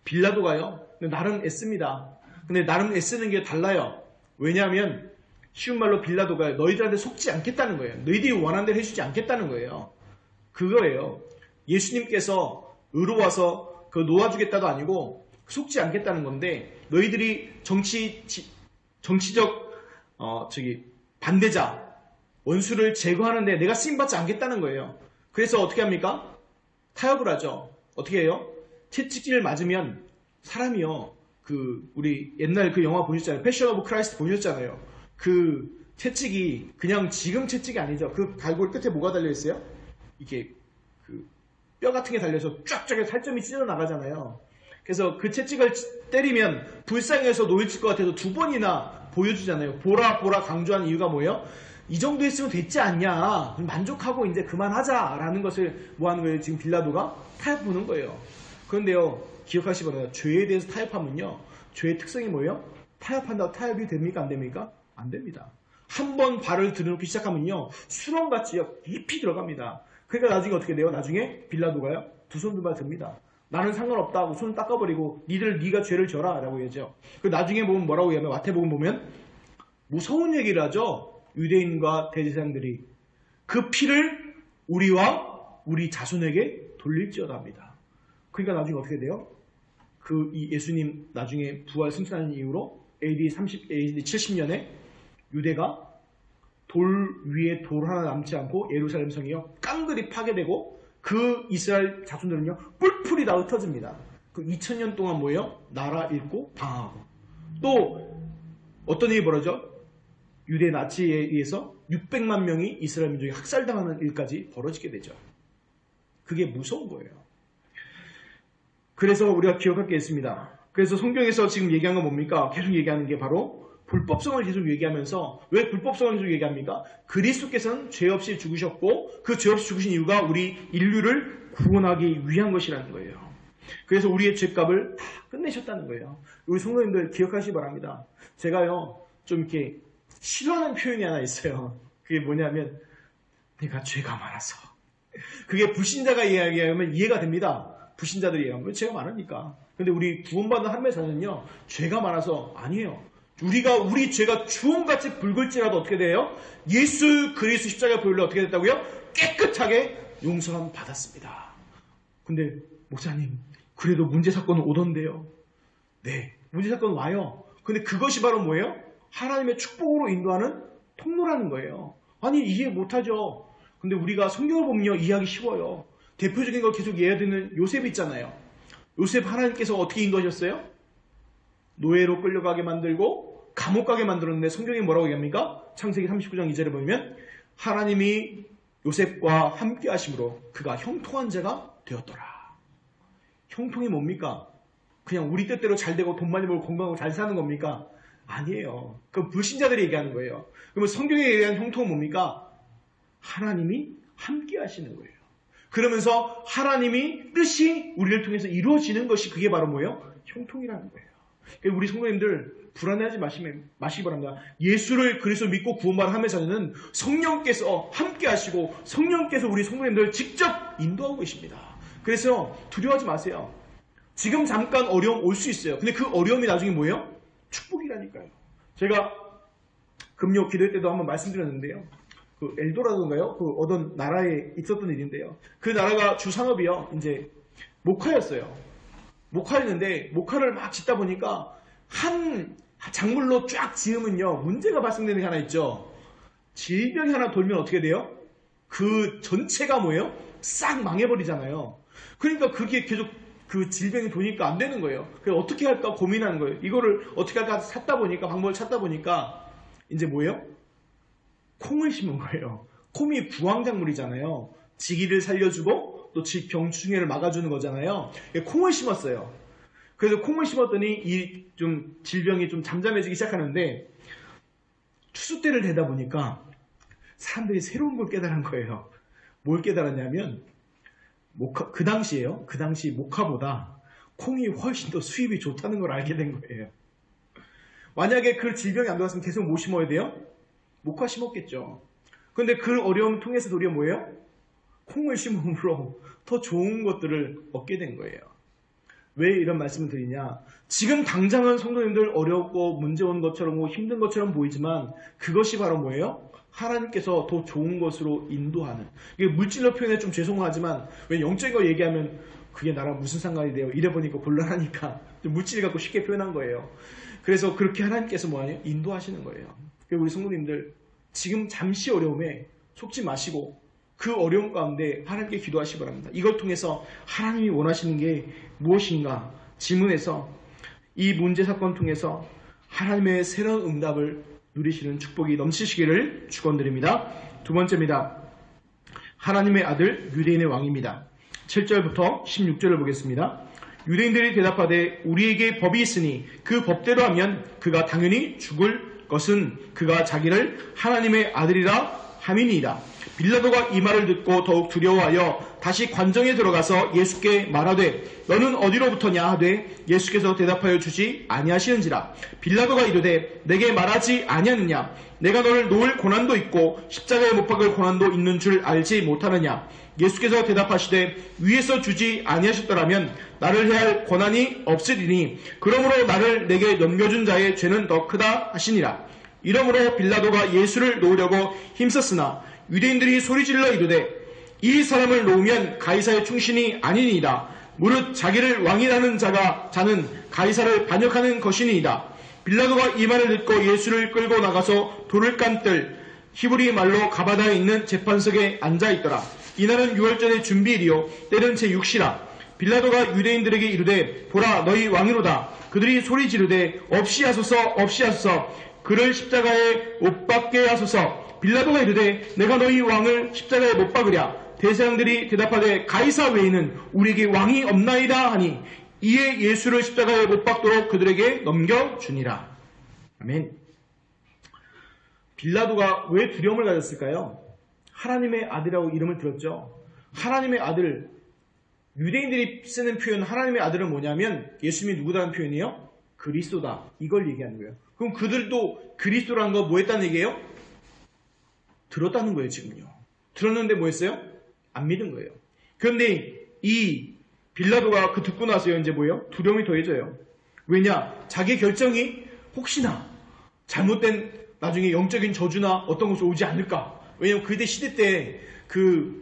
빌라도가요 나름 애씁니다. 근데 나름 애쓰는 게 달라요. 왜냐하면 쉬운 말로 빌라도가 너희들한테 속지 않겠다는 거예요. 너희들이 원하는 대로 해주지 않겠다는 거예요. 그거예요. 예수님께서 의로워서 그 놓아주겠다도 아니고 속지 않겠다는 건데 너희들이 정치적 반대자 원수를 제거하는데 내가 쓰임받지 않겠다는 거예요. 그래서 어떻게 합니까? 타협을 하죠. 어떻게 해요? 채찍질을 맞으면 사람이요 우리 옛날 그 영화 보셨잖아요. 패션 오브 크라이스트 보셨잖아요. 그 채찍이 그냥 지금 채찍이 아니죠. 그 갈고리 끝에 뭐가 달려있어요? 이게 그 뼈 같은 게 달려서 쫙쫙 살점이 찢어 나가잖아요. 그래서 그 채찍을 때리면 불쌍해서 놓칠 것 같아서 두 번이나 보여주잖아요. 보라 강조한 이유가 뭐예요? 이 정도 했으면 됐지 않냐. 만족하고 이제 그만하자라는 것을 뭐 하는 거예요? 지금 빌라도가 타협 보는 거예요. 그런데요, 기억하시기 바랍니다. 죄에 대해서 타협하면요, 죄의 특성이 뭐예요? 타협한다고 타협이 됩니까? 안 됩니까? 안 됩니다. 한 번 발을 들여놓기 시작하면요, 수렁같이요, 깊이 들어갑니다. 그러니까 나중에 어떻게 돼요? 나중에 빌라도가요, 두 손 두 발 듭니다. 나는 상관없다고 손을 닦아버리고 네가 죄를 져라 라고 얘기하죠. 나중에 보면 뭐라고 얘기하면 마태복음 보면 무서운 얘기를 하죠. 유대인과 대제사장들이 그 피를 우리와 우리 자손에게 돌릴지어다 합니다. 그러니까 나중에 어떻게 돼요? 이 예수님 나중에 부활 승천하는 이후로 AD 70년에 유대가 돌 위에 돌 하나 남지 않고 예루살렘 성이요 깡그리 파괴되고 그 이스라엘 자손들은요 뿔뿔이 다 흩어집니다. 그 2000년 동안 뭐예요? 나라 잃고 당하고 또 어떤 일이 벌어져? 유대 나치에 의해서 600만 명이 이스라엘 민족이 학살당하는 일까지 벌어지게 되죠. 그게 무서운 거예요. 그래서 우리가 기억할 게 있습니다. 그래서 성경에서 지금 얘기한 건 뭡니까? 계속 얘기하는 게 바로 불법성을 계속 얘기하면서 왜 불법성을 계속 얘기합니까? 그리스도께서는 죄 없이 죽으셨고 그 죄 없이 죽으신 이유가 우리 인류를 구원하기 위한 것이라는 거예요. 그래서 우리의 죄값을 다 끝내셨다는 거예요. 우리 성도님들 기억하시기 바랍니다. 제가요 좀 이렇게 싫어하는 표현이 하나 있어요. 그게 뭐냐면 내가 죄가 많아서. 그게 불신자가 이야기하면 이해가 됩니다. 불신자들이 얘기하면 죄가 많으니까. 근데 우리 구원받는 하나님의 자녀는요 죄가 많아서 아니에요. 우리 죄가 주홍같이 붉을지라도 어떻게 돼요? 예수 그리스도 십자가 보혈로 어떻게 됐다고요? 깨끗하게 용서함 받았습니다. 근데 목사님 그래도 문제 사건은 오던데요. 네, 문제 사건은 와요. 근데 그것이 바로 뭐예요? 하나님의 축복으로 인도하는 통로라는 거예요. 아니 이해 못하죠. 근데 우리가 성경을 보면요 이해하기 쉬워요. 대표적인 걸 계속 이해해드리는 요셉 있잖아요. 요셉 하나님께서 어떻게 인도하셨어요? 노예로 끌려가게 만들고 감옥 가게 만들었는데 성경이 뭐라고 얘기합니까? 창세기 39장 2절에 보면 하나님이 요셉과 함께 하심으로 그가 형통한 자가 되었더라. 형통이 뭡니까? 그냥 우리 뜻대로 잘 되고 돈 많이 벌고 건강하고 잘 사는 겁니까? 아니에요. 그 불신자들이 얘기하는 거예요. 그러면 성경에 얘기한 형통은 뭡니까? 하나님이 함께 하시는 거예요. 그러면서 하나님이 뜻이 우리를 통해서 이루어지는 것이 그게 바로 뭐예요? 형통이라는 거예요. 우리 성도님들 불안해하지 마시기 바랍니다. 예수를 그리스도 믿고 구원받은 하나님의 자녀는 성령께서 함께 하시고 성령께서 우리 성도님들을 직접 인도하고 계십니다. 그래서 두려워하지 마세요. 지금 잠깐 어려움 올 수 있어요. 근데 그 어려움이 나중에 뭐예요? 축복이라니까요. 제가 금요 기도회 때도 한번 말씀드렸는데요. 그 엘도라도인가요? 그 어떤 나라에 있었던 일인데요. 그 나라가 주 산업이요. 이제 목화였어요. 목화였는데 목화를 막 짓다 보니까 한 작물로 쫙 지으면요. 문제가 발생되는 게 하나 있죠. 질병이 하나 돌면 어떻게 돼요? 그 전체가 뭐예요? 싹 망해버리잖아요. 그러니까 그게 계속 그 질병이 도니까 안 되는 거예요. 그래서 어떻게 할까 고민하는 거예요. 이거를 어떻게 할까 방법을 찾다 보니까 이제 뭐예요? 콩을 심은 거예요. 콩이 부황작물이잖아요. 지기를 살려주고 또 병충해를 막아주는 거잖아요. 콩을 심었어요. 그래서 콩을 심었더니 이 좀 질병이 좀 잠잠해지기 시작하는데 추수 때를 되다 보니까 사람들이 새로운 걸 깨달은 거예요. 뭘 깨달았냐면 그 당시 목화보다 콩이 훨씬 더 수입이 좋다는 걸 알게 된 거예요. 만약에 그 질병이 안 들어갔으면 계속 뭐 심어야 돼요? 목화 심었겠죠. 근데 그 어려움 통해서 우리가 뭐예요? 콩을 심음으로 더 좋은 것들을 얻게 된 거예요. 왜 이런 말씀을 드리냐? 지금 당장은 성도님들 어렵고 문제 온 것처럼 힘든 것처럼 보이지만 그것이 바로 뭐예요? 하나님께서 더 좋은 것으로 인도하는. 이게 물질로 표현해 좀 죄송하지만 왜 영적인 거 얘기하면 그게 나랑 무슨 상관이 돼요? 이래 보니까 곤란하니까 물질 갖고 쉽게 표현한 거예요. 그래서 그렇게 하나님께서 뭐하냐? 인도하시는 거예요. 우리 성도님들 지금 잠시 어려움에 속지 마시고 그 어려움 가운데 하나님께 기도하시기 바랍니다. 이걸 통해서 하나님이 원하시는 게 무엇인가 질문해서 이 문제 사건 통해서 하나님의 새로운 응답을 누리시는 축복이 넘치시기를 축원드립니다. 두 번째입니다. 하나님의 아들 유대인의 왕입니다. 7절부터 16절을 보겠습니다. 유대인들이 대답하되 우리에게 법이 있으니 그 법대로 하면 그가 당연히 죽을 것은 그가 자기를 하나님의 아들이라 함이니이다. 빌라도가 이 말을 듣고 더욱 두려워하여 다시 관정에 들어가서 예수께 말하되 너는 어디로부터냐 하되 예수께서 대답하여 주지 아니하시는지라. 빌라도가 이르되 내게 말하지 아니하느냐? 내가 너를 놓을 고난도 있고 십자가에 못 박을 고난도 있는 줄 알지 못하느냐? 예수께서 대답하시되 위에서 주지 아니하셨더라면 나를 해할 권한이 없으리니 그러므로 나를 내게 넘겨준 자의 죄는 더 크다 하시니라. 이러므로 빌라도가 예수를 놓으려고 힘썼으나 유대인들이 소리질러 이르되 이 사람을 놓으면 가이사의 충신이 아니니이다. 무릇 자기를 왕이라는 자는 가이사를 반역하는 것이니이다. 빌라도가 이 말을 듣고 예수를 끌고 나가서 돌을 깐뜰 히브리 말로 가바다에 있는 재판석에 앉아있더라. 이날은 유월절의 준비일이요 때는 제6시라. 빌라도가 유대인들에게 이르되 보라 너희 왕이로다. 그들이 소리 지르되 없이 하소서 없이 하소서 그를 십자가에 못 박게 하소서. 빌라도가 이르되 내가 너희 왕을 십자가에 못 박으랴. 대제사장들이 대답하되 가이사 외에는 우리에게 왕이 없나이다 하니 이에 예수를 십자가에 못 박도록 그들에게 넘겨주니라. 아멘. 빌라도가 왜 두려움을 가졌을까요? 하나님의 아들이라고 이름을 들었죠. 하나님의 아들, 유대인들이 쓰는 표현 하나님의 아들은 뭐냐면 예수님이 누구다는 표현이에요? 그리스도다. 이걸 얘기하는 거예요. 그럼 그들도 그리스도라는 거 뭐 했다는 얘기예요? 들었다는 거예요, 지금요. 들었는데 뭐 했어요? 안 믿은 거예요. 그런데 이 빌라도가 그 듣고 나서요, 이제 뭐예요? 두려움이 더해져요. 왜냐? 자기 결정이 혹시나 잘못된 나중에 영적인 저주나 어떤 것이 오지 않을까? 왜냐면 그때 시대 때 그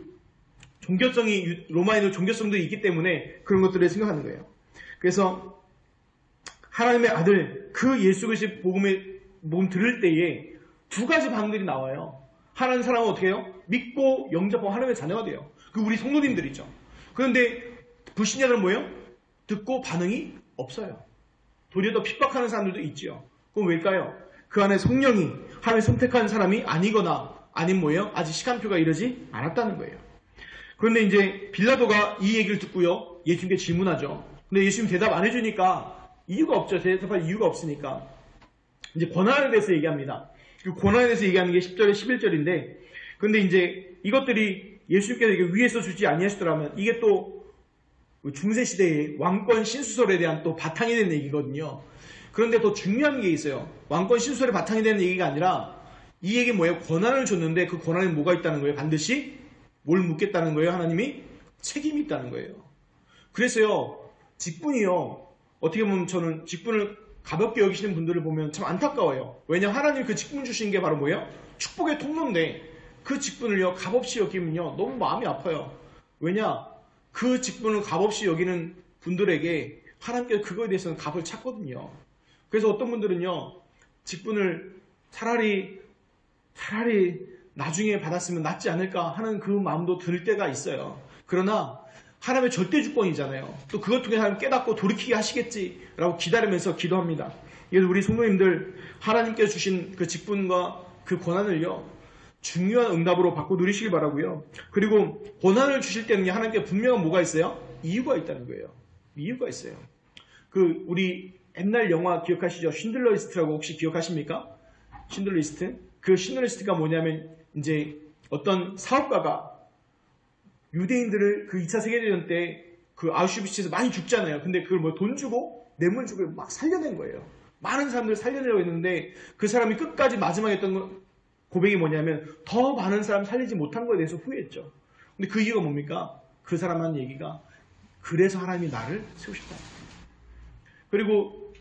종교성이, 로마인의 종교성도 있기 때문에 그런 것들을 생각하는 거예요. 그래서 하나님의 아들, 그 예수 그리스도의 복음 들을 때에 두 가지 반응들이 나와요. 하나님 사람은 어떻게 해요? 믿고 영접하고 하나님의 자녀가 돼요. 그 우리 성도님들이죠. 그런데 불신자들은 뭐예요? 듣고 반응이 없어요. 도리어 더 핍박하는 사람들도 있지요. 그럼 왜일까요? 그 안에 성령이 하나님을 선택한 사람이 아니거나 아니면 뭐예요? 아직 시간표가 이르지 않았다는 거예요. 그런데 이제 빌라도가 이 얘기를 듣고요, 예수님께 질문하죠. 근데 예수님 대답 안 해주니까 이유가 없죠. 대답할 이유가 없으니까 이제 권한에 대해서 얘기합니다. 그 권한에 대해서 얘기하는 게 10절에 11절인데, 근데 이제 이것들이 예수님께서 이게 위에서 주지 아니하시더라면 이게 또 중세 시대의 왕권 신수설에 대한 또 바탕이 되는 얘기거든요. 그런데 더 중요한 게 있어요. 왕권 신수설의 바탕이 되는 얘기가 아니라 이 얘기 뭐예요? 권한을 줬는데 그 권한에 뭐가 있다는 거예요? 반드시 뭘 묻겠다는 거예요? 하나님이 책임이 있다는 거예요. 그래서요, 직분이요, 어떻게 보면 저는 직분을 가볍게 여기시는 분들을 보면 참 안타까워요. 왜냐, 하나님 그 직분 주신 게 바로 뭐예요? 축복의 통로인데 그 직분을요 값없이 여기면요 너무 마음이 아파요. 왜냐, 그 직분을 값없이 여기는 분들에게 하나님께서 그거에 대해서는 값을 찾거든요. 그래서 어떤 분들은요, 직분을 차라리 나중에 받았으면 낫지 않을까 하는 그 마음도 들 때가 있어요. 그러나 하나님의 절대 주권이잖아요. 또 그것 통해 하나님 깨닫고 돌이키게 하시겠지라고 기다리면서 기도합니다. 그래서 우리 성도님들 하나님께서 주신 그 직분과 그 권한을요 중요한 응답으로 받고 누리시길 바라고요. 그리고 권한을 주실 때는 하나님께 분명한 뭐가 있어요? 이유가 있다는 거예요. 이유가 있어요. 그 우리 옛날 영화 기억하시죠? 쉰들러 리스트라고 혹시 기억하십니까? 쉰들러 리스트? 그 쉰들러 리스트가 뭐냐면 이제 어떤 사업가가 유대인들을 그 2차 세계대전 때 그 아우슈비츠에서 많이 죽잖아요. 근데 그걸 뭐 돈 주고 뇌물 주고 막 살려낸 거예요. 많은 사람들을 살려내려고 했는데 그 사람이 끝까지 마지막에 했던 고백이 뭐냐면 더 많은 사람 살리지 못한 거에 대해서 후회했죠. 근데 그 이유가 뭡니까? 그 사람 하는 얘기가 그래서 하나님이 나를 세우셨다. 그리고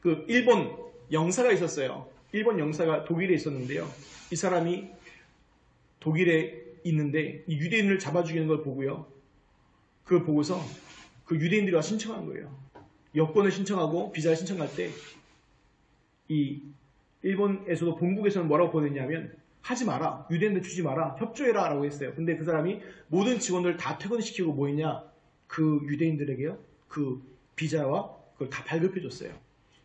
그 일본 영사가 있었어요. 일본 영사가 독일에 있었는데요. 이 사람이 독일에 있는데 이 유대인을 잡아 죽이는 걸 보고요. 그걸 보고서 그 유대인들이 와 신청한 거예요. 여권을 신청하고 비자를 신청할 때 이 일본에서도 본국에서는 뭐라고 보냈냐면 하지 마라. 유대인들 주지 마라. 협조해라 라고 했어요. 근데 그 사람이 모든 직원들 다 퇴근시키고 뭐 했냐? 그 유대인들에게요. 그 비자와 그걸 다 발급해줬어요.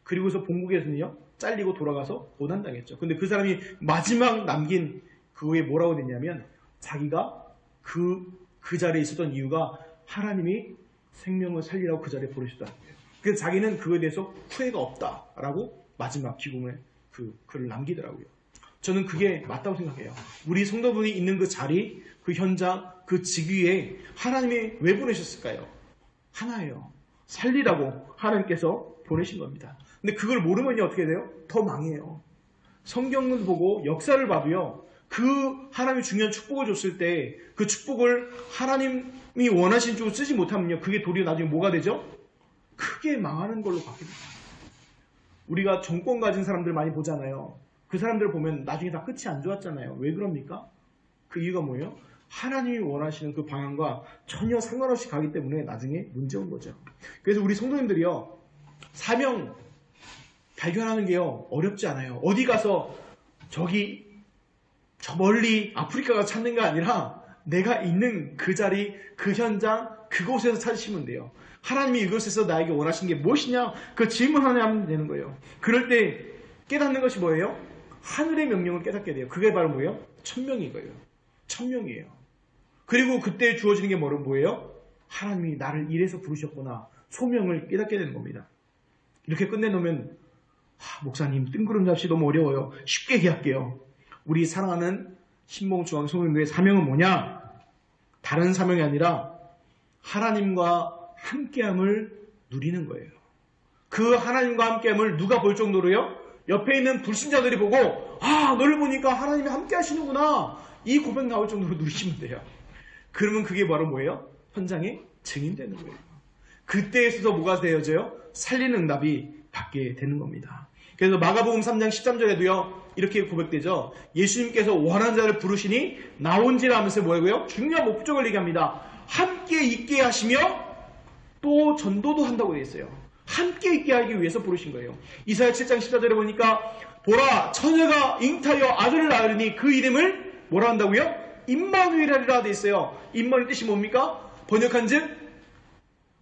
그리고서 본국에서는요. 잘리고 돌아가서 고난당했죠. 근데 그 사람이 마지막 남긴 그거에 뭐라고 됐냐면 자기가 그 자리에 있었던 이유가 하나님이 생명을 살리라고 그 자리에 부르셨다는 거예요. 그래서 자기는 그거에 대해서 후회가 없다라고 마지막 기공에 그 글을 남기더라고요. 저는 그게 맞다고 생각해요. 우리 성도분이 있는 그 자리, 그 현장, 그 직위에 하나님이 왜 보내셨을까요? 하나예요. 살리라고 하나님께서 보내신 겁니다. 근데 그걸 모르면 어떻게 돼요? 더 망해요. 성경을 보고 역사를 봐도요. 그 하나님이 중요한 축복을 줬을 때 그 축복을 하나님이 원하신 쪽으로 쓰지 못하면요. 그게 도리어 나중에 뭐가 되죠? 크게 망하는 걸로 바뀝니다. 우리가 정권 가진 사람들 많이 보잖아요. 그 사람들을 보면 나중에 다 끝이 안 좋았잖아요. 왜 그럽니까? 그 이유가 뭐예요? 하나님이 원하시는 그 방향과 전혀 상관없이 가기 때문에 나중에 문제 온 거죠. 그래서 우리 성도님들이요. 사명 발견하는 게요. 어렵지 않아요. 어디 가서 저기 저 멀리 아프리카가 찾는 게 아니라 내가 있는 그 자리, 그 현장, 그곳에서 찾으시면 돼요. 하나님이 이곳에서 나에게 원하시는 게 무엇이냐? 그 질문 하나 하면 되는 거예요. 그럴 때 깨닫는 것이 뭐예요? 하늘의 명령을 깨닫게 돼요. 그게 바로 뭐예요? 천명인 거예요. 천명이에요. 그리고 그때 주어지는 게 뭐예요? 하나님이 나를 이래서 부르셨구나. 소명을 깨닫게 되는 겁니다. 이렇게 끝내놓으면 목사님 뜬구름 잡시 너무 어려워요. 쉽게 얘기할게요. 우리 사랑하는 신봉중앙성교회 사명은 뭐냐? 다른 사명이 아니라 하나님과 함께함을 누리는 거예요. 그 하나님과 함께함을 누가 볼 정도로요? 옆에 있는 불신자들이 보고 너를 보니까 하나님이 함께 하시는구나. 이 고백 나올 정도로 누리시면 돼요. 그러면 그게 바로 뭐예요? 현장에 증인되는 거예요. 그때에서도 뭐가 되어져요? 살리는 응답이 받게 되는 겁니다. 그래서 마가복음 3장 13절에도요 이렇게 고백되죠. 예수님께서 원하는 자를 부르시니 나온지라 하면서 뭐라고요? 중요한 목적을 얘기합니다. 함께 있게 하시며 또 전도도 한다고 되어 있어요. 함께 있게 하기 위해서 부르신 거예요. 이사야 7장 14절에 보니까 보라 처녀가 잉타여 아들을 낳으리니 그 이름을 뭐라 한다고요? 임마누엘이라 되어 있어요. 임마누엘 뜻이 뭡니까? 번역한즉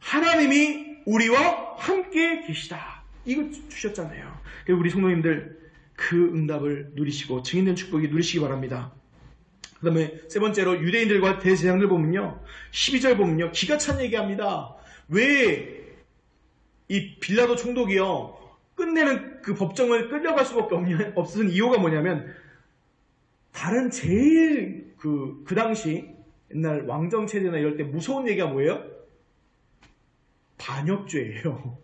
하나님이 우리와 함께 계시다. 이거 주셨잖아요. 그래서 우리 성도님들 그 응답을 누리시고 증인된 축복이 누리시기 바랍니다. 그 다음에 세 번째로 유대인들과 대제사장들 보면요 12절 보면요 기가 찬 얘기합니다. 왜 이 빌라도 총독이요 끝내는 그 법정을 끌려갈 수밖에 없은 이유가 뭐냐면 다른 제일 그 당시 옛날 왕정체제나 이럴 때 무서운 얘기가 뭐예요? 반역죄예요.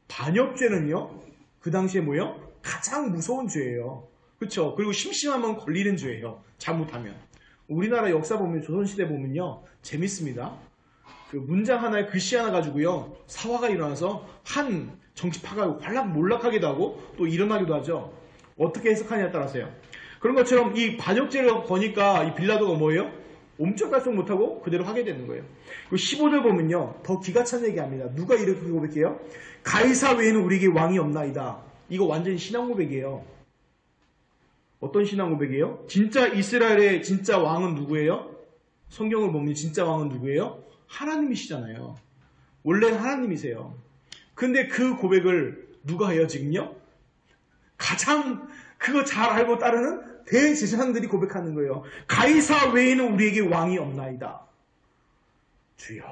반역죄는요 그 당시에 뭐예요? 가장 무서운 죄예요. 그렇죠? 그리고 심심하면 걸리는 죄예요. 잘못하면. 우리나라 역사 보면 조선시대 보면요 재밌습니다. 그 문장 하나에 글씨 하나 가지고요 사화가 일어나서 한 정치파가 활락몰락하기도 하고 또 일어나기도 하죠. 어떻게 해석하냐에 따라서요. 그런 것처럼 이 반역죄를 거니까 이 빌라도가 뭐예요? 옴짝달싹 못하고 그대로 하게 되는 거예요. 그리고 15절 보면요 더 기가 찬 얘기합니다. 누가 이렇게 고백해요? 가이사 외에는 우리에게 왕이 없나이다. 이거 완전히 신앙 고백이에요. 어떤 신앙 고백이에요? 진짜 이스라엘의 진짜 왕은 누구예요? 성경을 보면 진짜 왕은 누구예요? 하나님이시잖아요. 원래는 하나님이세요. 근데 그 고백을 누가 해요 지금요? 가장 그거 잘 알고 따르는 대제사장들이 고백하는 거예요. 가이사 외에는 우리에게 왕이 없나이다. 주여.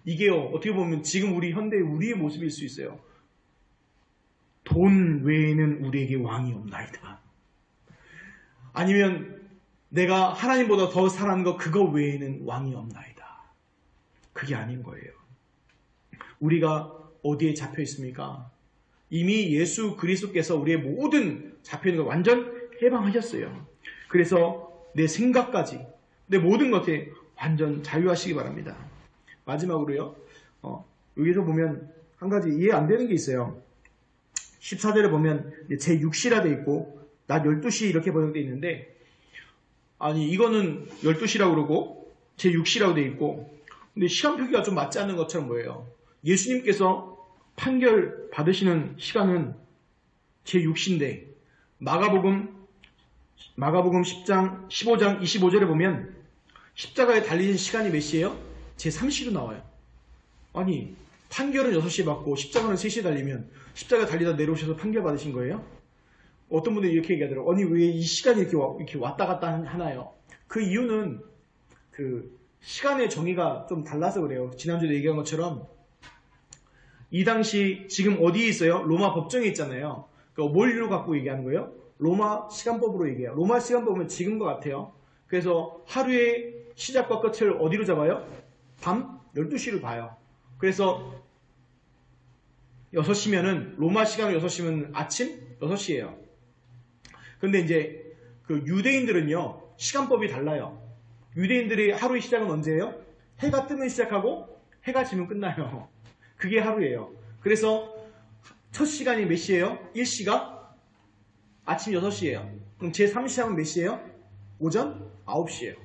이게요 어떻게 보면 지금 우리 현대의 우리의 모습일 수 있어요. 돈 외에는 우리에게 왕이 없나이다. 아니면 내가 하나님보다 더 사랑하는 거 그거 외에는 왕이 없나이다. 그게 아닌 거예요. 우리가 어디에 잡혀 있습니까? 이미 예수 그리스도께서 우리의 모든 잡혀 있는 걸 완전 해방하셨어요. 그래서 내 생각까지 내 모든 것에 완전 자유하시기 바랍니다. 마지막으로요. 여기서 보면 한 가지 이해 안 되는 게 있어요. 14절에 보면 제6시라 돼 있고 낮 12시 이렇게 번역되어 있는데 아니 이거는 12시라고 그러고 제6시라고 돼 있고 근데 시간표기가 좀 맞지 않는 것처럼 보여요. 예수님께서 판결 받으시는 시간은 제6시인데 마가복음 10장 15장 25절에 보면 십자가에 달리신 시간이 몇 시예요? 제3시로 나와요. 아니 판결은 6시에 받고 십자가는 3시에 달리면 십자가 달리다 내려오셔서 판결 받으신 거예요? 어떤 분들이 이렇게 얘기하더라고요. 아니 왜 이 시간이 이렇게 왔다 갔다 하나요? 그 이유는 그 시간의 정의가 좀 달라서 그래요. 지난주에 얘기한 것처럼 이 당시 지금 어디에 있어요? 로마 법정에 있잖아요. 그러니까 뭘로 갖고 얘기하는 거예요? 로마 시간법으로 얘기해요. 로마 시간법은 지금과 같아요. 그래서 하루의 시작과 끝을 어디로 잡아요? 밤 12시로 봐요. 그래서 6시면은 로마 시간으로 6시면 아침 6시예요. 근데 이제 그 유대인들은요 시간법이 달라요. 유대인들이 하루의 시작은 언제예요? 해가 뜨면 시작하고 해가 지면 끝나요. 그게 하루예요. 그래서 첫 시간이 몇 시예요? 1시가 아침 6시예요. 그럼 제3시간은 몇 시예요? 오전 9시예요.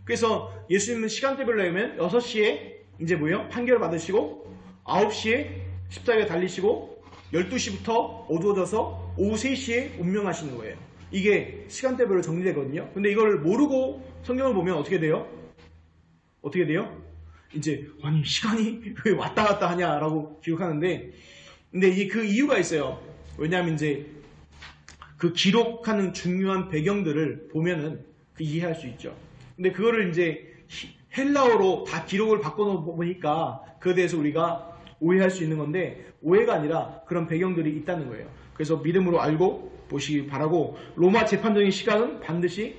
그래서 예수님은 시간대별로 하면 6시에 이제 뭐예요? 판결을 받으시고 9시에 십자가에 달리시고 12시부터 어두워져서 오후 3시에 운명하시는 거예요. 이게 시간대별로 정리되거든요. 근데 이걸 모르고 성경을 보면 어떻게 돼요? 어떻게 돼요? 이제 아니 시간이 왜 왔다 갔다 하냐라고 기록하는데, 근데 그 이유가 있어요. 왜냐하면 이제 그 기록하는 중요한 배경들을 보면은 이해할 수 있죠. 근데 그거를 이제 헬라어로 다 기록을 바꿔놓으니까 그에 대해서 우리가 오해할 수 있는 건데, 오해가 아니라 그런 배경들이 있다는 거예요. 그래서 믿음으로 알고 보시기 바라고, 로마 재판적인 시간은 반드시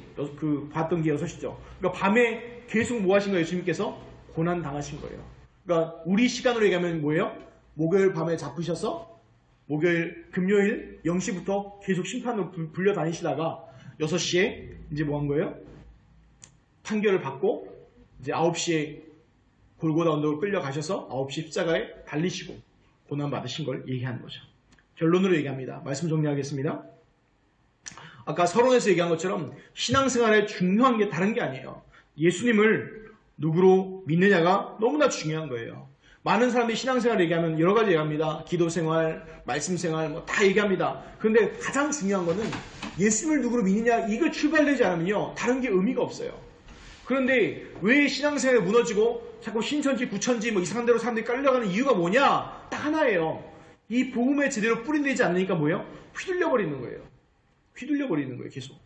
봤던 게 6시죠. 그러니까 밤에 계속 뭐 하신 거예요? 예수님께서 고난 당하신 거예요. 그러니까 우리 시간으로 얘기하면 뭐예요? 목요일 밤에 잡히셔서 금요일 0시부터 계속 심판으로 불려 다니시다가 6시에 이제 뭐 한 거예요? 판결을 받고 이제 9시에 골고다 언덕으로 끌려가셔서 9시 십자가에 달리시고 고난 받으신 걸 얘기하는 거죠. 결론으로 얘기합니다. 말씀 정리하겠습니다. 아까 서론에서 얘기한 것처럼 신앙생활에 중요한 게 다른 게 아니에요. 예수님을 누구로 믿느냐가 너무나 중요한 거예요. 많은 사람들이 신앙생활을 얘기하면 여러 가지 얘기합니다. 기도생활, 말씀생활 뭐 다 얘기합니다. 그런데 가장 중요한 거는 예수님을 누구로 믿느냐, 이걸 출발되지 않으면요 다른 게 의미가 없어요. 그런데 왜 신앙생활이 무너지고 자꾸 신천지, 구천지 뭐 이상한 데로 사람들이 깔려가는 이유가 뭐냐? 딱 하나예요. 이 복음에 제대로 뿌린되지 않으니까 뭐예요? 휘둘려 버리는 거예요. 계속.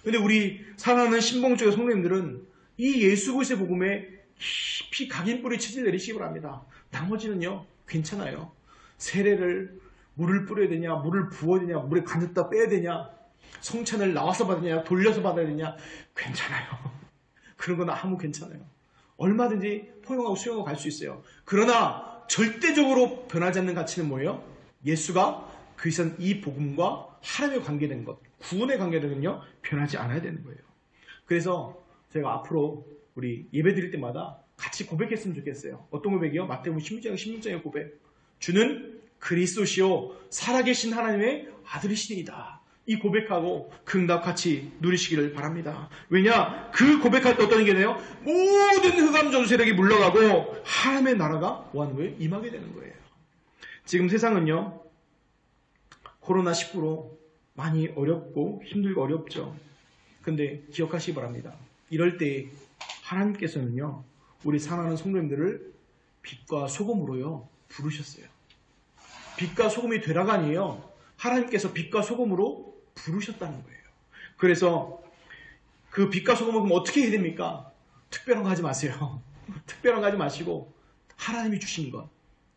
근데 우리 사랑하는 신봉적인 성도님들은 이 예수 그리스도의 복음에 깊이 각인 뿌리 치질 내리시기 바랍니다. 나머지는요 괜찮아요. 세례를 물을 뿌려야 되냐, 물을 부어야 되냐, 물에 가득다 빼야 되냐, 성찬을 나와서 받느냐, 돌려서 받아야 되냐, 괜찮아요. 그런 건 아무 괜찮아요. 얼마든지 포용하고 수용하고 갈 수 있어요. 그러나 절대적으로 변하지 않는 가치는 뭐예요? 예수가 그 이상 이 복음과 하나님의 관계된 것, 구원의 관계는요 변하지 않아야 되는 거예요. 그래서 제가 앞으로 우리 예배 드릴 때마다 같이 고백했으면 좋겠어요. 어떤 고백이요? 마태복음 16장 16장의 고백. 주는 그리스도시요 살아계신 하나님의 아들이시니이다. 이 고백하고 그 응답 같이 누리시기를 바랍니다. 왜냐? 그 고백할 때 어떤 게 돼요? 모든 흑암 전세력이 물러가고 하나님의 나라가 뭐하는 거예요? 임하게 되는 거예요. 지금 세상은요 코로나19로 많이 어렵고 힘들고 어렵죠. 근데 기억하시기 바랍니다. 이럴 때 하나님께서는요 우리 사랑하는 성도님들을 빛과 소금으로요 부르셨어요. 빛과 소금이 되라가 아니에요. 하나님께서 빛과 소금으로 부르셨다는 거예요. 그래서 그 빛과 소금을 그럼 어떻게 해야 됩니까? 특별한 거 하지 마세요. 특별한 거 하지 마시고 하나님이 주신 것,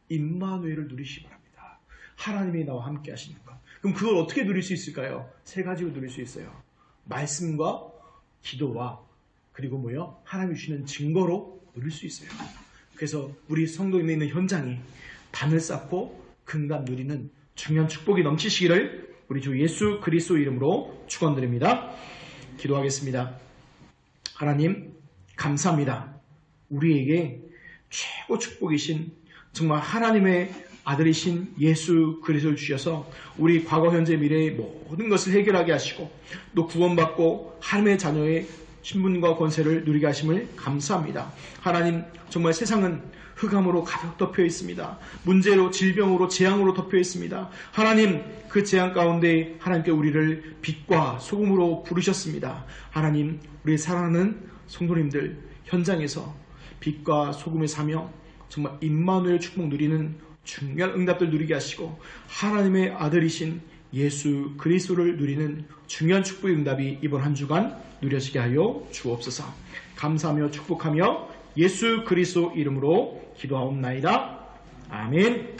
임마누엘을 누리시기 바랍니다. 하나님이 나와 함께 하시는 것. 그럼 그걸 어떻게 누릴 수 있을까요? 3가지로 누릴 수 있어요. 말씀과 기도와 그리고 뭐요? 하나님이 주시는 증거로 누릴 수 있어요. 그래서 우리 성도님에 있는 현장에 단을 쌓고 근감 누리는 중요한 축복이 넘치시기를 우리 주 예수 그리스도 이름으로 축원드립니다. 기도하겠습니다. 하나님 감사합니다. 우리에게 최고 축복이신 정말 하나님의 아들이신 예수 그리스도를 주셔서 우리 과거 현재 미래의 모든 것을 해결하게 하시고 또 구원받고 하나님의 자녀의 신분과 권세를 누리게 하심을 감사합니다. 하나님 정말 세상은 흑암으로 가득 덮여 있습니다. 문제로, 질병으로, 재앙으로 덮여 있습니다. 하나님 그 재앙 가운데 하나님께 우리를 빛과 소금으로 부르셨습니다. 하나님 우리 사랑하는 성도님들 현장에서 빛과 소금을 사며 정말 임마누엘 축복 누리는 중요한 응답들 누리게 하시고 하나님의 아들이신 예수 그리스도를 누리는 중요한 축복의 응답이 이번 한 주간 누려지게 하여 주옵소서. 감사하며 축복하며 예수 그리스도 이름으로 기도하옵나이다. 아멘.